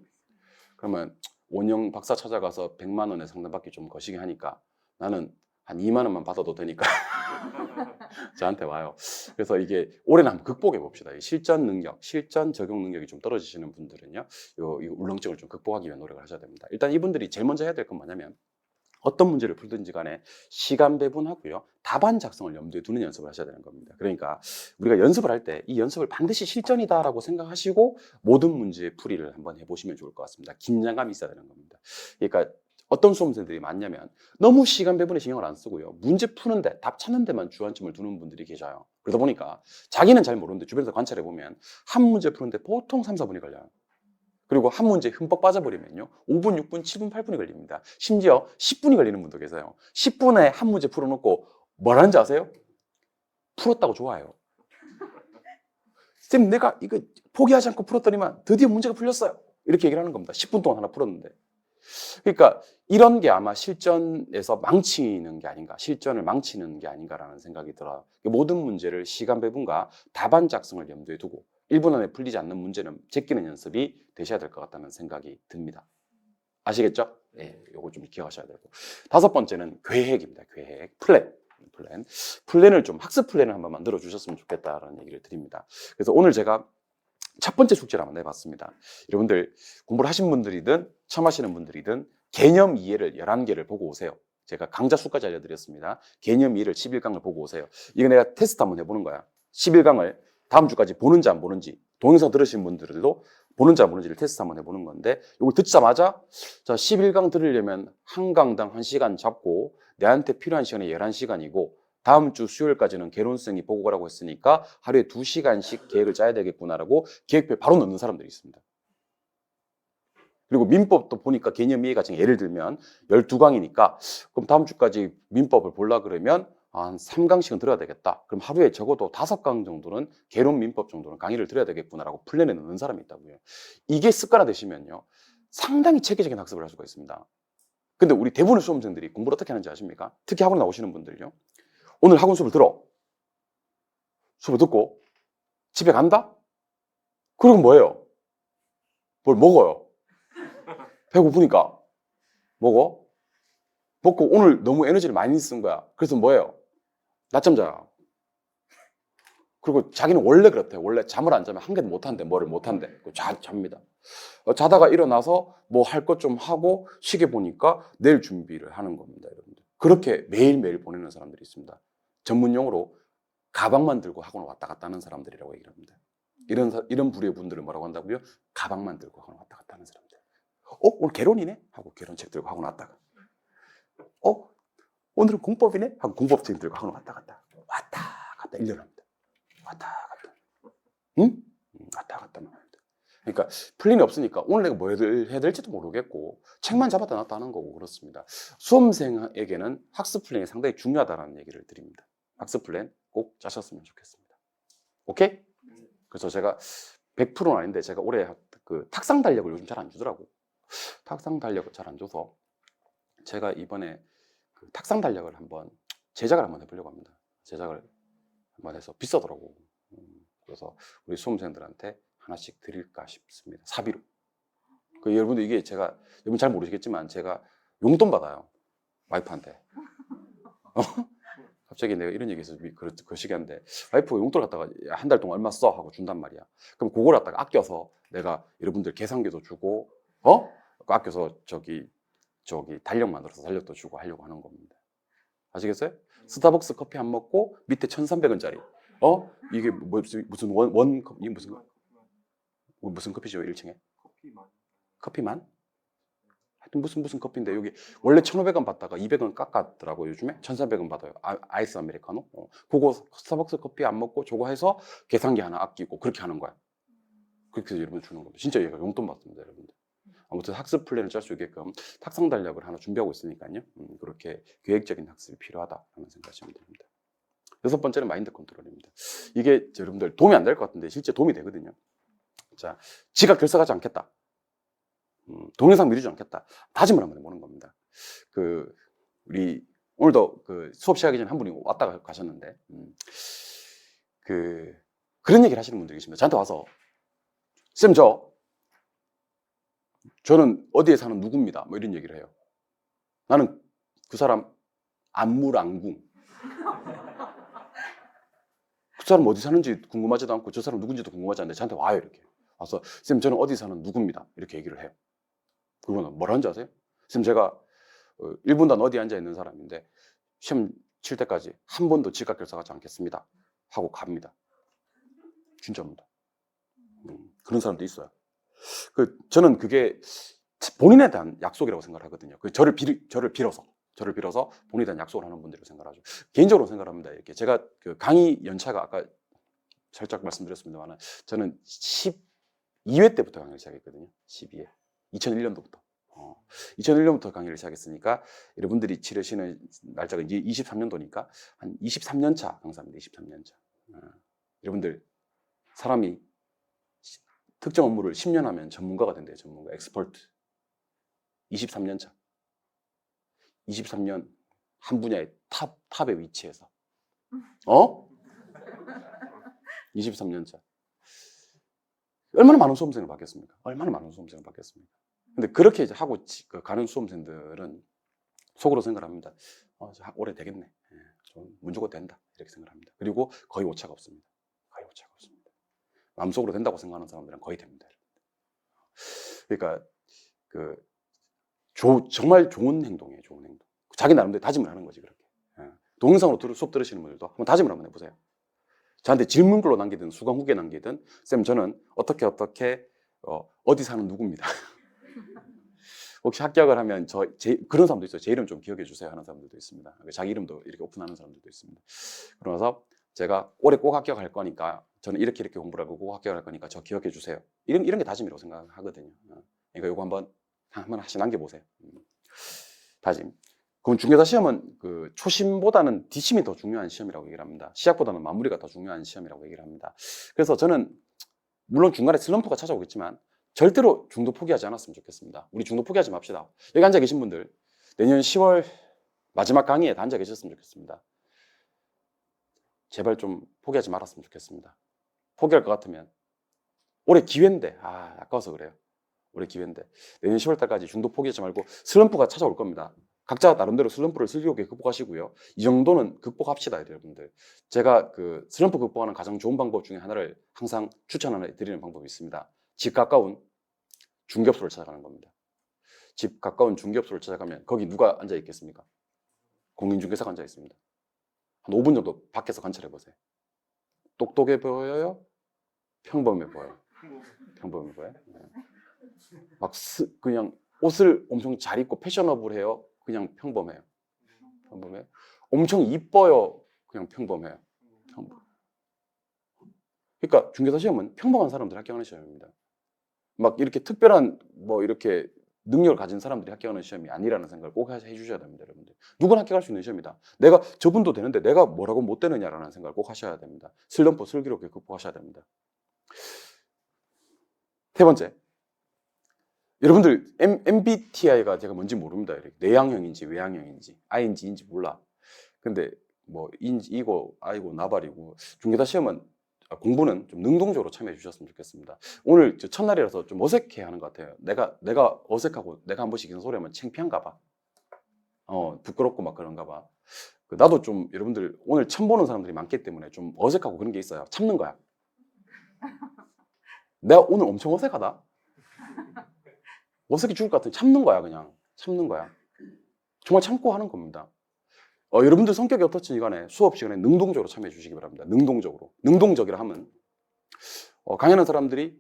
Speaker 1: 그러면 오은영 박사 찾아가서 100만 원의 상담 받기 좀 거시기 하니까 나는 한 2만 원만 받아도 되니까 저한테 와요. 그래서 이게 올해는 한번 극복해 봅시다. 이 실전 능력, 실전 적용 능력이 좀 떨어지시는 분들은요, 이 울렁증을 좀 극복하기 위한 노력을 하셔야 됩니다. 일단 이분들이 제일 먼저 해야 될 건 뭐냐면 어떤 문제를 풀든지 간에 시간 배분하고요, 답안 작성을 염두에 두는 연습을 하셔야 되는 겁니다. 그러니까 우리가 연습을 할 때 이 연습을 반드시 실전이다라고 생각하시고 모든 문제 풀이를 한번 해보시면 좋을 것 같습니다. 긴장감이 있어야 되는 겁니다. 그러니까 어떤 수험생들이 많냐면 너무 시간 배분에 신경을 안 쓰고요, 문제 푸는데 답 찾는 데만 주안점을 두는 분들이 계셔요. 그러다 보니까 자기는 잘 모르는데 주변에서 관찰해 보면 한 문제 푸는데 보통 3, 4분이 걸려요. 그리고 한 문제 흠뻑 빠져버리면요 5분, 6분, 7분, 8분이 걸립니다. 심지어 10분이 걸리는 분도 계세요. 10분에 한 문제 풀어놓고 뭐라는지 아세요? 풀었다고 좋아해요. 쌤, 내가 이거 포기하지 않고 풀었더니만 드디어 문제가 풀렸어요. 이렇게 얘기를 하는 겁니다. 10분 동안 하나 풀었는데. 그러니까 이런 게 아마 실전에서 망치는 게 아닌가, 실전을 망치는 게 아닌가라는 생각이 들어요. 모든 문제를 시간 배분과 답안 작성을 염두에 두고 1분 안에 풀리지 않는 문제는 제끼는 연습이 되셔야 될 것 같다는 생각이 듭니다. 아시겠죠? 네, 요거 좀 기억하셔야 되고. 다섯 번째는 계획입니다. 계획, 플랜을 좀, 학습 플랜을 한번 만들어 주셨으면 좋겠다라는 얘기를 드립니다. 그래서 오늘 제가 첫 번째 숙제를 한번 해봤습니다. 여러분들 공부를 하신 분들이든 처음 하시는 분들이든 개념 이해를 11개를 보고 오세요. 제가 강좌 수까지 알려드렸습니다. 개념 이해를 11강을 보고 오세요. 이거 내가 테스트 한번 해보는 거야. 11강을 다음 주까지 보는지 안 보는지, 동영상 들으신 분들도 보는지 안 보는지를 테스트 한번 해보는 건데, 이걸 듣자마자 자 11강 들으려면 한 강당 1시간 잡고 내한테 필요한 시간이 11시간이고 다음 주 수요일까지는 개론생이 보고가라고 했으니까 하루에 2시간씩 계획을 짜야 되겠구나라고 계획표에 바로 넣는 사람들이 있습니다. 그리고 민법도 보니까 개념 이해가 지금 예를 들면 12강이니까 그럼 다음 주까지 민법을 보려 그러면 한 3강씩은 들어야 되겠다. 그럼 하루에 적어도 5강 정도는 개론 민법 정도는 강의를 들어야 되겠구나라고 플랜에 넣는 사람이 있다고요. 이게 습관화 되시면요 상당히 체계적인 학습을 할 수가 있습니다. 근데 우리 대부분의 수험생들이 공부를 어떻게 하는지 아십니까? 특히 학원 나오시는 분들요, 오늘 학원 수업을 들어. 수업을 듣고 집에 간다? 그럼 뭐예요? 뭘 먹어요. 배고프니까 먹어. 먹고 오늘 너무 에너지를 많이 쓴 거야. 그래서 뭐예요? 낮잠 자요. 그리고 자기는 원래 그렇대. 원래 잠을 안 자면 한 개도 못 한대. 뭐를 못 한대. 잡니다. 자다가 일어나서 뭐 할 것 좀 하고 시계 보니까 내일 준비를 하는 겁니다, 여러분들. 그렇게 매일매일 보내는 사람들이 있습니다. 전문 용어로 가방만 들고 학원 왔다 갔다 하는 사람들이라고 얘기를 합니다. 이런 부류의 분들을 뭐라고 한다고요? 가방만 들고 학원 왔다 갔다 하는 사람들. 오늘 개론이네? 하고 개론책 들고 학원 왔다가. 오늘은 공법이네? 하고 공법책 들고 학원 왔다 갔다. 왔다 갔다 1년 합니다. 왔다 갔다. 응? 왔다 갔다만 합니다. 그러니까 플랜이 없으니까 오늘 내가 뭐 해야 될지도 모르겠고 책만 잡았다 놨다 하는 거고 그렇습니다. 수험생에게는 학습 플랜이 상당히 중요하다는 얘기를 드립니다. 학습 플랜 꼭 짜셨으면 좋겠습니다. 오케이? 그래서 제가 100%는 아닌데 제가 올해 그 탁상 달력을 요즘 잘 안 주더라고. 탁상 달력을 잘 안 줘서 제가 이번에 그 탁상 달력을 한번 제작을 한번 해보려고 합니다. 제작을 한번 해서 비싸더라고. 그래서 우리 수험생들한테 하나씩 드릴까 싶습니다. 사비로. 그 여러분들 이게 제가 여러분 잘 모르시겠지만 제가 용돈 받아요. 와이프한테. 갑자기 내가 이런 얘기해서 거시기한데 와이프가 용돈을 갖다가 한 달 동안 얼마 써 하고 준단 말이야. 그럼 그걸 갖다가 아껴서 내가 여러분들 계산기도 주고 아껴서 저기 달력 만들어서 달력도 주고 하려고 하는 겁니다. 아시겠어요? 스타벅스 커피 안 먹고 밑에 1,300원짜리. 이게 무슨 이게 무슨 커피죠? 1층에? 커피만? 하여튼 무슨 커피인데 여기 원래 1,500원 받다가 200원 깎았더라고요. 요즘에 1,300원 받아요. 아이스 아메리카노. 그거 스타벅스 커피 안 먹고 저거 해서 계산기 하나 아끼고 그렇게 하는 거야. 그렇게 해서 여러분 주는 겁니다. 진짜 얘가 용돈 받습니다, 여러분들. 아무튼 학습 플랜을 짤 수 있게끔 탁상 달력을 하나 준비하고 있으니까요. 그렇게 계획적인 학습이 필요하다라는 생각하시면 됩니다. 6번째는 마인드 컨트롤입니다. 이게 여러분들 도움이 안 될 것 같은데 실제 도움이 되거든요. 자, 지각 결석하지 않겠다. 동영상 미루지 않겠다. 다짐을 한번 해보는 겁니다. 우리 오늘도 수업 시작하기 전에 한 분이 왔다가 가셨는데 그런 얘기를 하시는 분들이 계십니다. 저한테 와서 쌤 저는 어디에 사는 누구입니다. 뭐 이런 얘기를 해요. 나는 그 사람 안물안궁. 그 사람 어디 사는지 궁금하지도 않고 저 사람 누군지도 궁금하지 않는데 저한테 와요. 이렇게 와서 쌤 저는 어디 사는 누구입니다. 이렇게 얘기를 해요. 그거는 뭐라는지 아세요? 쌤 제가 1분단 어디에 앉아 있는 사람인데 시험 칠 때까지 한 번도 지각 결석하지 않겠습니다 하고 갑니다. 진짜입니다. 그런 사람도 있어요. 저는 그게 본인에 대한 약속이라고 생각을 하거든요. 저를 빌어서 본인에 대한 약속을 하는 분들이라고 생각하죠. 개인적으로 생각합니다. 이렇게 제가 강의 연차가 아까 살짝 말씀드렸습니다만 저는 12회 때부터 강의를 시작했거든요. 12회. 2001년도부터. 2001년부터 강의를 시작했으니까 여러분들이 치르시는 날짜가 이제 23년도니까 한 23년 차 강사입니다. 23년 차. 여러분들 사람이 특정 업무를 10년 하면 전문가가 된대요. 전문가, 엑스퍼트. 23년 차. 23년 한 분야의 탑에 위치해서. 23년 차. 얼마나 많은 수험생을 받겠습니까? 얼마나 많은 수험생을 받겠습니까? 근데 그렇게 이제 하고 가는 수험생들은 속으로 생각합니다. 올해 되겠네. 좀 문제고 된다. 이렇게 생각합니다. 그리고 거의 오차가 없습니다. 거의 오차가 없습니다. 마음속으로 된다고 생각하는 사람들은 거의 됩니다. 그러니까 정말 좋은 행동이에요. 좋은 행동. 자기 나름대로 다짐을 하는 거지 그렇게. 동영상으로 수업 들으시는 분들도 한번 다짐을 한번 해보세요. 저한테 질문글로 남기든 수강 후기에 남기든 쌤 저는 어떻게 어디 사는 누구입니다. 혹시 합격을 하면 그런 사람도 있어요. 제 이름 좀 기억해 주세요 하는 사람들도 있습니다. 자기 이름도 이렇게 오픈하는 사람들도 있습니다. 그러면서 제가 올해 꼭 합격할 거니까 저는 이렇게 공부를 하고 꼭 합격할 거니까 저 기억해 주세요. 이런 게 다짐이라고 생각하거든요. 그러니까 이거 한번 하나씩 남겨보세요. 다짐. 그럼 중개사 시험은 초심보다는 뒷심이 더 중요한 시험이라고 얘기를 합니다. 시작보다는 마무리가 더 중요한 시험이라고 얘기를 합니다. 그래서 저는 물론 중간에 슬럼프가 찾아오겠지만 절대로 중도 포기하지 않았으면 좋겠습니다. 우리 중도 포기하지 맙시다. 여기 앉아 계신 분들 내년 10월 마지막 강의에 다 앉아 계셨으면 좋겠습니다. 제발 좀 포기하지 말았으면 좋겠습니다. 포기할 것 같으면 올해 기회인데 아까워서 그래요. 올해 기회인데 내년 10월 달까지 중도 포기하지 말고 슬럼프가 찾아올 겁니다. 각자 나름대로 슬럼프를 슬기롭게 극복하시고요. 이 정도는 극복합시다, 여러분들. 제가 슬럼프 극복하는 가장 좋은 방법 중에 하나를 항상 추천드리는 방법이 있습니다. 집 가까운 중개업소를 찾아가는 겁니다. 집 가까운 중개업소를 찾아가면 거기 누가 앉아 있겠습니까? 공인중개사가 앉아 있습니다. 한 5분 정도 밖에서 관찰해 보세요. 똑똑해 보여요? 평범해 보여요? 평범해 보여요? 네. 그냥 옷을 엄청 잘 입고 패셔너블해요? 그냥 평범해요? 평범해요? 엄청 이뻐요? 그냥 평범해요? 그러니까 중개사 시험은 평범한 사람들이 합격하는 시험입니다. 막 이렇게 특별한 이렇게 능력을 가진 사람들이 합격하는 시험이 아니라는 생각을 꼭 해주셔야 됩니다, 여러분들. 누구나 합격할 수 있는 시험이다. 저분도 되는데 내가 뭐라고 못 되느냐라는 생각을 꼭 하셔야 됩니다. 슬럼프 슬기롭게 극복하셔야 됩니다. 세 번째, 여러분들 MBTI가 제가 뭔지 모릅니다. 내향형인지 외향형인지 ING인지 몰라. 근데 뭐 이고 아이고 나발이고 중개사 시험은 공부는 좀 능동적으로 참여해 주셨으면 좋겠습니다. 오늘 첫날이라서 좀 어색해하는 것 같아요. 내가 어색하고 내가 한 번씩 이런 소리 하면 창피한가 봐. 부끄럽고 막 그런가 봐. 나도 좀 여러분들 오늘 처음 보는 사람들이 많기 때문에 좀 어색하고 그런 게 있어요. 참는 거야. 내가 오늘 엄청 어색하다. 어색해 죽을 것 같으면 참는 거야. 그냥 참는 거야. 정말 참고 하는 겁니다. 여러분들 성격이 어떻든 간에 수업 시간에 능동적으로 참여해 주시기 바랍니다. 능동적이라 하면 강의하는 사람들이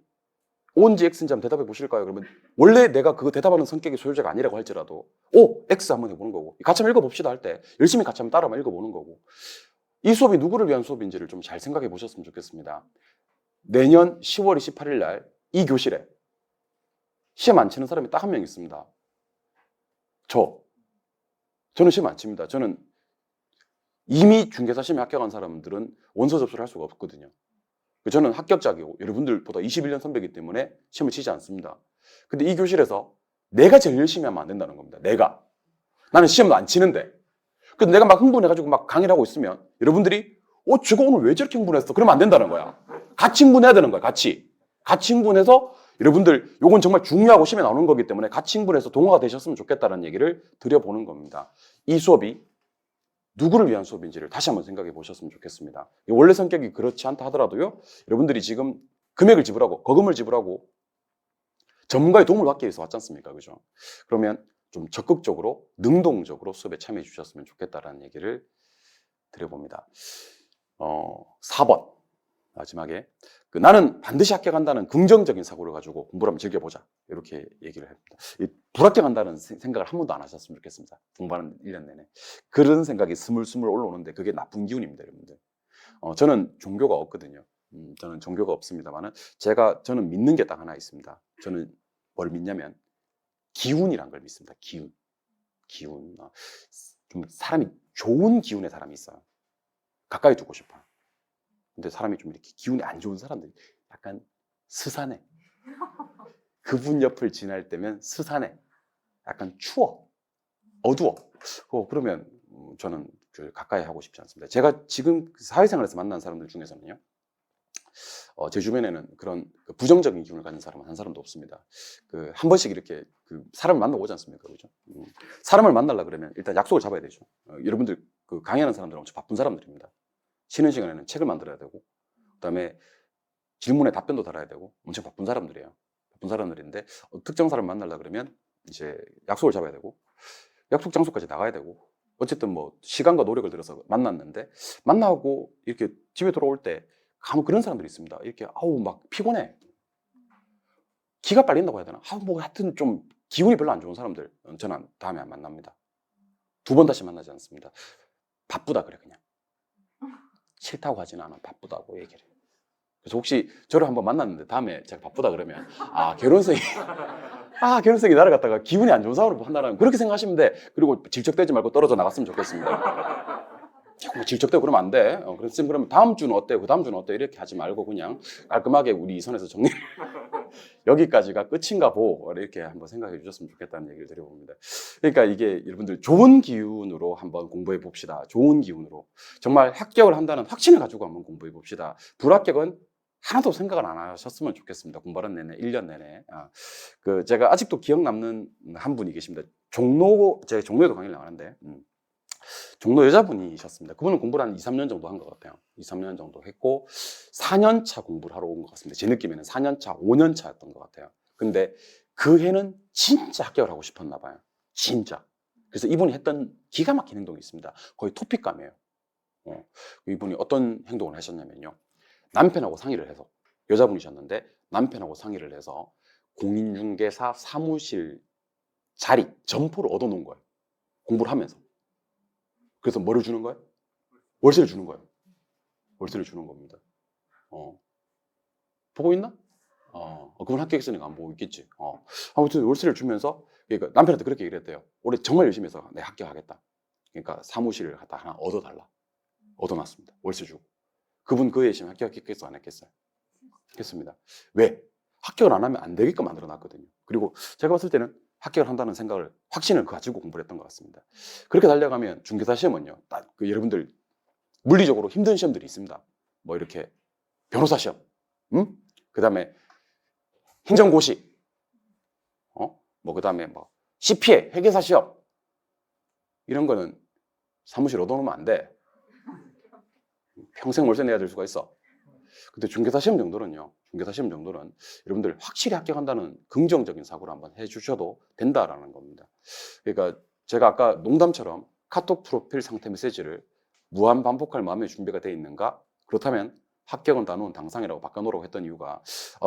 Speaker 1: O인지 X인지 한번 대답해 보실까요? 그러면 원래 내가 그거 대답하는 성격이 소유자가 아니라고 할지라도 X 한번 해보는 거고, 같이 한번 읽어봅시다 할 때 열심히 같이 한번 따라 한번 읽어보는 거고, 이 수업이 누구를 위한 수업인지를 좀 잘 생각해 보셨으면 좋겠습니다. 내년 10월 28일 날 이 교실에 시험 안 치는 사람이 딱 한 명 있습니다. 저는 시험 안 칩니다. 저는 이미 중개사 시험에 합격한 사람들은 원서 접수를 할 수가 없거든요. 저는 합격자이고 여러분들보다 21년 선배이기 때문에 시험을 치지 않습니다. 근데 이 교실에서 내가 제일 열심히 하면 안 된다는 겁니다. 나는 시험도 안 치는데. 근데 내가 막 흥분해가지고 막 강의를 하고 있으면 여러분들이 저거 오늘 왜 저렇게 흥분했어? 그러면 안 된다는 거야. 같이 흥분해야 되는 거야. 같이 흥분해서 여러분들 요건 정말 중요하고 시험에 나오는 거기 때문에 같이 흥분해서 동화가 되셨으면 좋겠다는 얘기를 드려보는 겁니다. 이 수업이 누구를 위한 수업인지를 다시 한번 생각해 보셨으면 좋겠습니다. 원래 성격이 그렇지 않다 하더라도요, 여러분들이 지금 거금을 지불하고 전문가의 도움을 받기 위해서 왔지 않습니까? 그죠? 그러면 좀 적극적으로, 능동적으로 수업에 참여해 주셨으면 좋겠다라는 얘기를 드려봅니다. 4번. 마지막에. 나는 반드시 합격한다는 긍정적인 사고를 가지고 공부를 한번 즐겨보자. 이렇게 얘기를 합니다. 불합격한다는 생각을 한 번도 안 하셨으면 좋겠습니다. 공부하는 1년 내내. 그런 생각이 스물스물 올라오는데 그게 나쁜 기운입니다, 여러분들. 저는 종교가 없거든요. 저는 종교가 없습니다만은 저는 믿는 게 딱 하나 있습니다. 저는 뭘 믿냐면 기운이란 걸 믿습니다. 기운. 좀 사람이 좋은 기운의 사람이 있어요. 가까이 두고 싶어요. 근데 사람이 좀 이렇게 기운이 안 좋은 사람들이 약간 스산해. 그분 옆을 지날 때면 스산해. 약간 추워. 어두워. 그러면 저는 가까이 하고 싶지 않습니다. 제가 지금 사회생활에서 만난 사람들 중에서는요, 제 주변에는 그런 부정적인 기운을 가진 사람은 한 사람도 없습니다. 한 번씩 이렇게 사람을 만나고 오지 않습니까? 그죠? 사람을 만나려고 그러면 일단 약속을 잡아야 되죠. 여러분들 강의하는 사람들은 엄청 바쁜 사람들입니다. 쉬는 시간에는 책을 만들어야 되고, 그다음에 질문에 답변도 달아야 되고, 엄청 바쁜 사람들이에요. 바쁜 사람들인데 특정 사람을 만나려고 그러면 이제 약속을 잡아야 되고, 약속 장소까지 나가야 되고, 어쨌든 뭐 시간과 노력을 들여서 만났는데, 만나고 이렇게 집에 돌아올 때 간혹 그런 사람들이 있습니다. 이렇게 막 피곤해. 기가 빨린다고 해야 되나? 뭐 하여튼 좀 기운이 별로 안 좋은 사람들, 저는 다음에 안 만납니다. 2번 다시 만나지 않습니다. 바쁘다 그래, 그냥. 싫다고 하지는 않아. 바쁘다고 얘기를 해요. 그래서 혹시 저를 한번 만났는데 다음에 제가 바쁘다 그러면 결혼생이 날아갔다가 기분이 안 좋은 사람으로 한다면 그렇게 생각하시면 돼. 그리고 질척대지 말고 떨어져 나갔으면 좋겠습니다. 질척대고 그러면 안 돼. 그러면 다음 주는 어때? 그 다음 주는 어때? 이렇게 하지 말고 그냥 깔끔하게 우리 이 선에서 정리. 여기까지가 끝인가 보. 이렇게 한번 생각해 주셨으면 좋겠다는 얘기를 드려봅니다. 그러니까 이게 여러분들 좋은 기운으로 한번 공부해 봅시다. 좋은 기운으로. 정말 합격을 한다는 확신을 가지고 한번 공부해 봅시다. 불합격은 하나도 생각을 안 하셨으면 좋겠습니다. 공부하는 내내, 1년 내내. 제가 아직도 기억 남는 한 분이 계십니다. 제가 종로에도 강의를 나가는데, 종로 여자분이셨습니다. 그분은 공부를 한 2, 3년 정도 한 것 같아요. 2, 3년 정도 했고 4년 차 공부를 하러 온 것 같습니다. 제 느낌에는 4년 차, 5년 차였던 것 같아요. 근데 그 해는 진짜 합격을 하고 싶었나 봐요. 진짜. 그래서 이분이 했던 기가 막힌 행동이 있습니다. 거의 토픽감이에요. 이분이 어떤 행동을 하셨냐면요, 남편하고 상의를 해서, 여자분이셨는데 남편하고 상의를 해서 공인중개사 사무실 자리, 점포를 얻어놓은 거예요. 공부를 하면서. 그래서 뭐를 주는 거예요? 월세를 주는 거예요. 월세를 주는 겁니다. 보고 있나? 그분 합격했으니까 안 보고 있겠지. 아무튼 월세를 주면서, 그러니까 남편한테 그렇게 얘기를 했대요. 올해 정말 열심히 해서 내가 합격하겠다. 그러니까 사무실을 갖다 하나 얻어달라. 얻어놨습니다. 월세 주고. 그분 그 열심히 합격했겠어, 안 했겠어요? 했습니다. 왜? 합격을 안 하면 안 되게끔 만들어 놨거든요. 그리고 제가 봤을 때는 합격을 한다는 생각을, 확신을 가지고 공부를 했던 것 같습니다. 그렇게 달려가면 중개사 시험은요, 딱 여러분들 물리적으로 힘든 시험들이 있습니다. 뭐 이렇게 변호사 시험, 그 다음에 행정고시, 뭐 그 다음에 뭐 CPA, 회계사 시험, 이런 거는 사무실 얻어놓으면 안 돼. 평생 월세 내야 될 수가 있어. 근데 중개사 시험 정도는요, 중개사 시험 정도는 여러분들 확실히 합격한다는 긍정적인 사고를 한번 해주셔도 된다라는 겁니다. 그러니까 제가 아까 농담처럼 카톡 프로필 상태 메시지를 무한 반복할 마음의 준비가 되어 있는가? 그렇다면 합격은 단호한 당상이라고 바꿔놓으라고 했던 이유가,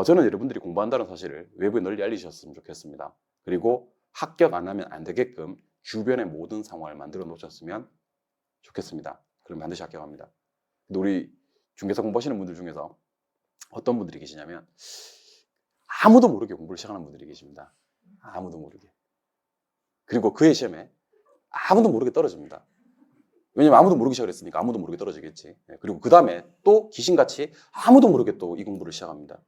Speaker 1: 저는 여러분들이 공부한다는 사실을 외부에 널리 알리셨으면 좋겠습니다. 그리고 합격 안 하면 안 되게끔 주변의 모든 상황을 만들어 놓으셨으면 좋겠습니다. 그럼 반드시 합격합니다. 근데 우리 중개사 공부하시는 분들 중에서 어떤 분들이 계시냐면 아무도 모르게 공부를 시작하는 분들이 계십니다. 아무도 모르게. 그리고 그의 시험에 아무도 모르게 떨어집니다. 왜냐면 아무도 모르기 시작했으니까 아무도 모르게 떨어지겠지. 그리고 그 다음에 또 귀신같이 아무도 모르게 또 이 공부를 시작합니다.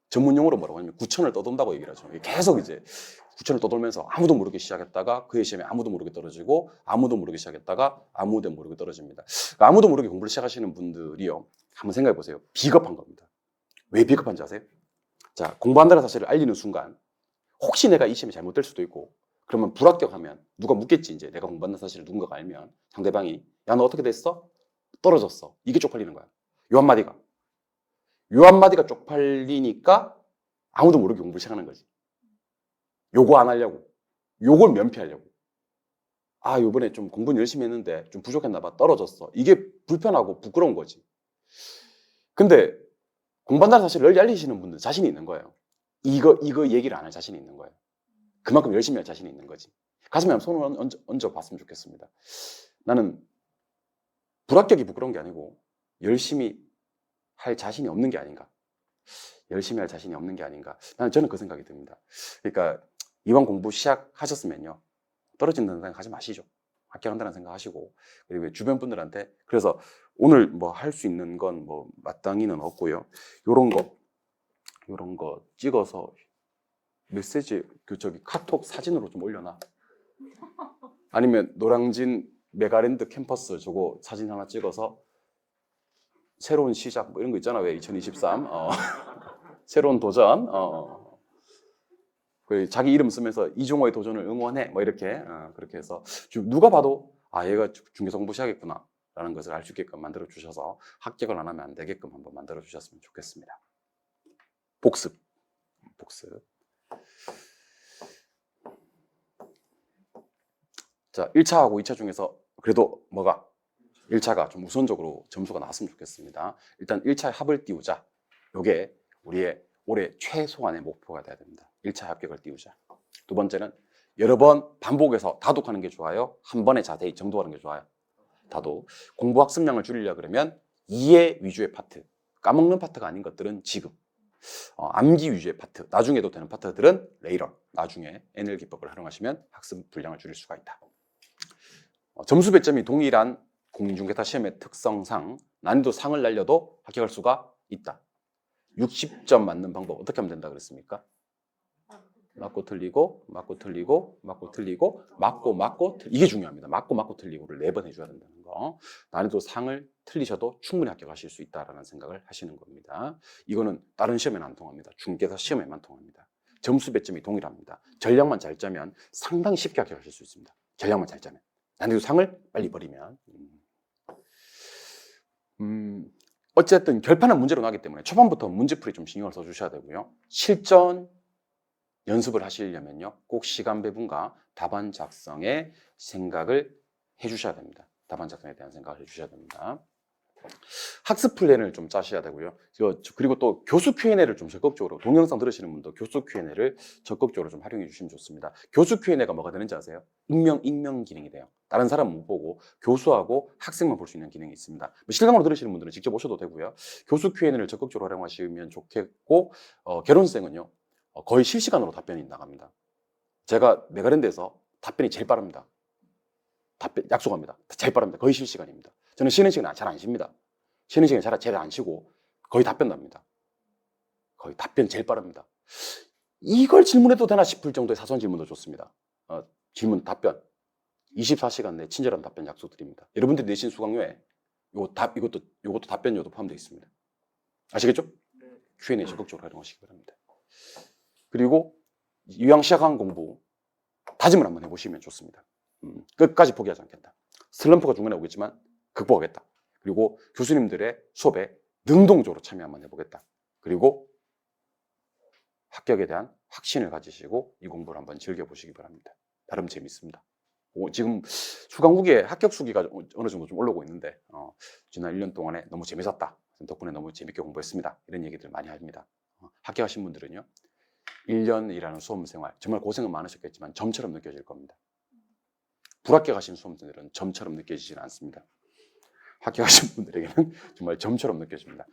Speaker 1: 전문용어로 뭐라고 하냐면 구천을 떠돈다고 얘기를 하죠. 계속 이제 구천을 떠돌면서 아무도 모르게 시작했다가 그의 시험에 아무도 모르게 떨어지고 아무도 모르게 시작했다가 아무도 모르게 떨어집니다. 그러니까 아무도 모르게 공부를 시작하시는 분들이요, 한번 생각해 보세요. 비겁한 겁니다. 왜 비겁한지 아세요? 자, 공부한다는 사실을 알리는 순간 혹시 내가 이 시험이 잘못될 수도 있고, 그러면 불합격하면 누가 묻겠지. 이제 내가 공부한다는 사실을 누군가가 알면 상대방이, 야, 너 어떻게 됐어? 떨어졌어. 이게 쪽팔리는 거야. 요 한마디가 쪽팔리니까 아무도 모르게 공부를 시작하는 거지. 요거 안 하려고, 요걸 면피하려고. 아, 요번에 좀 공부는 열심히 했는데 좀 부족했나 봐, 떨어졌어. 이게 불편하고 부끄러운 거지. 근데 공부한다는 사실을 널리 알리시는 분들 자신이 있는 거예요. 이거 얘기를 안 할 자신이 있는 거예요. 그만큼 열심히 할 자신이 있는 거지. 가슴에 한번 손을 얹어 봤으면 좋겠습니다. 나는 불합격이 부끄러운 게 아니고 열심히 할 자신이 없는 게 아닌가. 열심히 할 자신이 없는 게 아닌가. 저는 그 생각이 듭니다. 그러니까 이왕 공부 시작하셨으면요, 떨어진다는 생각 하지 마시죠. 합격한다는 생각 하시고, 그리고 주변 분들한테, 그래서 오늘 뭐 할 수 있는 건 뭐 마땅히는 없고요. 요런 거 찍어서 메시지, 저기 카톡 사진으로 좀 올려놔. 아니면 노량진 메가랜드 캠퍼스 저거 사진 하나 찍어서 새로운 시작 뭐 이런 거 있잖아. 왜 2023 새로운 도전, 자기 이름 쓰면서 이종호의 도전을 응원해 뭐 이렇게, 그렇게 해서 누가 봐도 아, 얘가 중개사 공부 시작했구나 라는 것을 알 수 있게끔 만들어 주셔서 합격을 안 하면 안 되게끔 한번 만들어 주셨으면 좋겠습니다. 복습. 자, 1차하고 2차 중에서 그래도 뭐가 1차가 좀 우선적으로 점수가 나왔으면 좋겠습니다. 일단 1차에 합을 띄우자. 이게 우리의 올해 최소한의 목표가 돼야 됩니다. 1차 합격을 띄우자. 두 번째는 여러 번 반복해서 다독하는 게 좋아요? 한 번에 자세히 정독하는 게 좋아요? 다독. 공부 학습량을 줄이려고 그러면 이해 위주의 파트, 까먹는 파트가 아닌 것들은 지금, 암기 위주의 파트, 나중에도 되는 파트들은 레이러, 나중에 NL 기법을 활용하시면 학습 분량을 줄일 수가 있다. 점수 배점이 동일한 공인중개사 시험의 특성상 난이도 상을 날려도 합격할 수가 있다. 60점 맞는 방법 어떻게 하면 된다 그랬습니까? 맞고 틀리고, 맞고 틀리고, 맞고 틀리고, 맞고 이게 중요합니다. 맞고 틀리고를 4번 해줘야 된다는 거. 난이도 상을 틀리셔도 충분히 합격하실 수 있다라는 생각을 하시는 겁니다. 이거는 다른 시험에는 안 통합니다. 중개사 시험에만 통합니다. 점수 배점이 동일합니다. 전략만 잘 짜면 상당히 쉽게 합격하실 수 있습니다. 전략만 잘 짜면. 난이도 상을 빨리 버리면. 어쨌든 결판은 문제로 나기 때문에 초반부터 문제풀이 좀 신경을 써주셔야 되고요. 실전 연습을 하시려면요, 꼭 시간 배분과 답안 작성에 생각을 해주셔야 됩니다. 답안 작성에 대한 생각을 해주셔야 됩니다. 학습 플랜을 좀 짜셔야 되고요. 그리고 또 교수 Q&A를 좀 적극적으로, 동영상 들으시는 분도 교수 Q&A를 적극적으로 좀 활용해 주시면 좋습니다. 교수 Q&A가 뭐가 되는지 아세요? 익명 기능이 돼요. 다른 사람 못 보고 교수하고 학생만 볼 수 있는 기능이 있습니다. 실강으로 들으시는 분들은 직접 오셔도 되고요. 교수 Q&A를 적극적으로 활용하시면 좋겠고, 개론생은요, 거의 실시간으로 답변이 나갑니다. 제가 메가랜드에서 답변이 제일 빠릅니다. 약속합니다. 제일 빠릅니다. 거의 실시간입니다. 저는 쉬는 시간에 잘 안 쉽니다. 쉬는 시간에 잘 안 쉬고 거의 답변 납니다. 거의 답변 제일 빠릅니다. 이걸 질문해도 되나 싶을 정도의 사소한 질문도 좋습니다. 질문, 답변. 24시간 내 친절한 답변 약속드립니다. 여러분들이 내신 수강료에 이것도 답변료도 포함되어 있습니다. 아시겠죠? Q&A 적극적으로 활용하시기 바랍니다. 그리고 이왕 시작한 공부 다짐을 한번 해보시면 좋습니다. 끝까지 포기하지 않겠다. 슬럼프가 중간에 오겠지만 극복하겠다. 그리고 교수님들의 수업에 능동적으로 참여 한번 해보겠다. 그리고 합격에 대한 확신을 가지시고 이 공부를 한번 즐겨보시기 바랍니다. 나름 재밌습니다. 지금 수강 후기에 합격 수기가 어느 정도 좀 올라오고 있는데 지난 1년 동안에 너무 재밌었다. 덕분에 너무 재밌게 공부했습니다. 이런 얘기들 많이 합니다. 합격하신 분들은요. 1년이라는 수험 생활 정말 고생은 많으셨겠지만 점처럼 느껴질 겁니다. 불합격하신 수험생들은 점처럼 느껴지지는 않습니다. 합격하신 분들에게는 정말 점처럼 느껴집니다.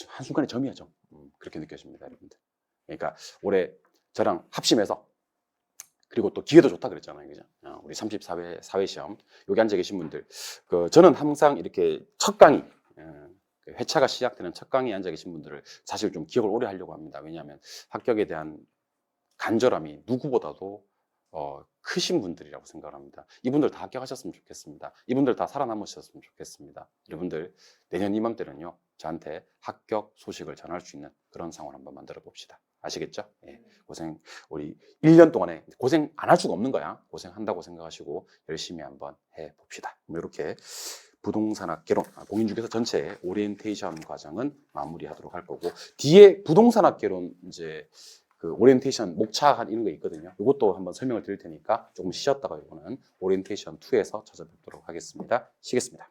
Speaker 1: 한순간에 점이야 점. 그렇게 느껴집니다, 여러분들. 그러니까 올해 저랑 합심해서 그리고 또 기회도 좋다 그랬잖아요, 그죠? 우리 34회 사회시험 여기 앉아 계신 분들, 저는 항상 이렇게 첫 강의, 회차가 시작되는 첫 강의에 앉아 계신 분들을 사실 좀 기억을 오래 하려고 합니다. 왜냐하면 합격에 대한 간절함이 누구보다도 크신 분들이라고 생각을 합니다. 이분들 다 합격하셨으면 좋겠습니다. 이분들 다 살아남으셨으면 좋겠습니다. 여러분들 내년 이맘때는요 저한테 합격 소식을 전할 수 있는 그런 상황을 한번 만들어 봅시다. 아시겠죠? 예, 고생 우리 1년 동안에 고생 안 할 수가 없는 거야. 고생한다고 생각하시고 열심히 한번 해봅시다. 이렇게 부동산학개론 공인중개사 전체 오리엔테이션 과정은 마무리하도록 할 거고, 뒤에 부동산학개론 이제 그 오리엔테이션 목차 이런 거 있거든요. 이것도 한번 설명을 드릴 테니까 조금 쉬었다가 이거는 오리엔테이션 2에서 찾아뵙도록 하겠습니다. 쉬겠습니다.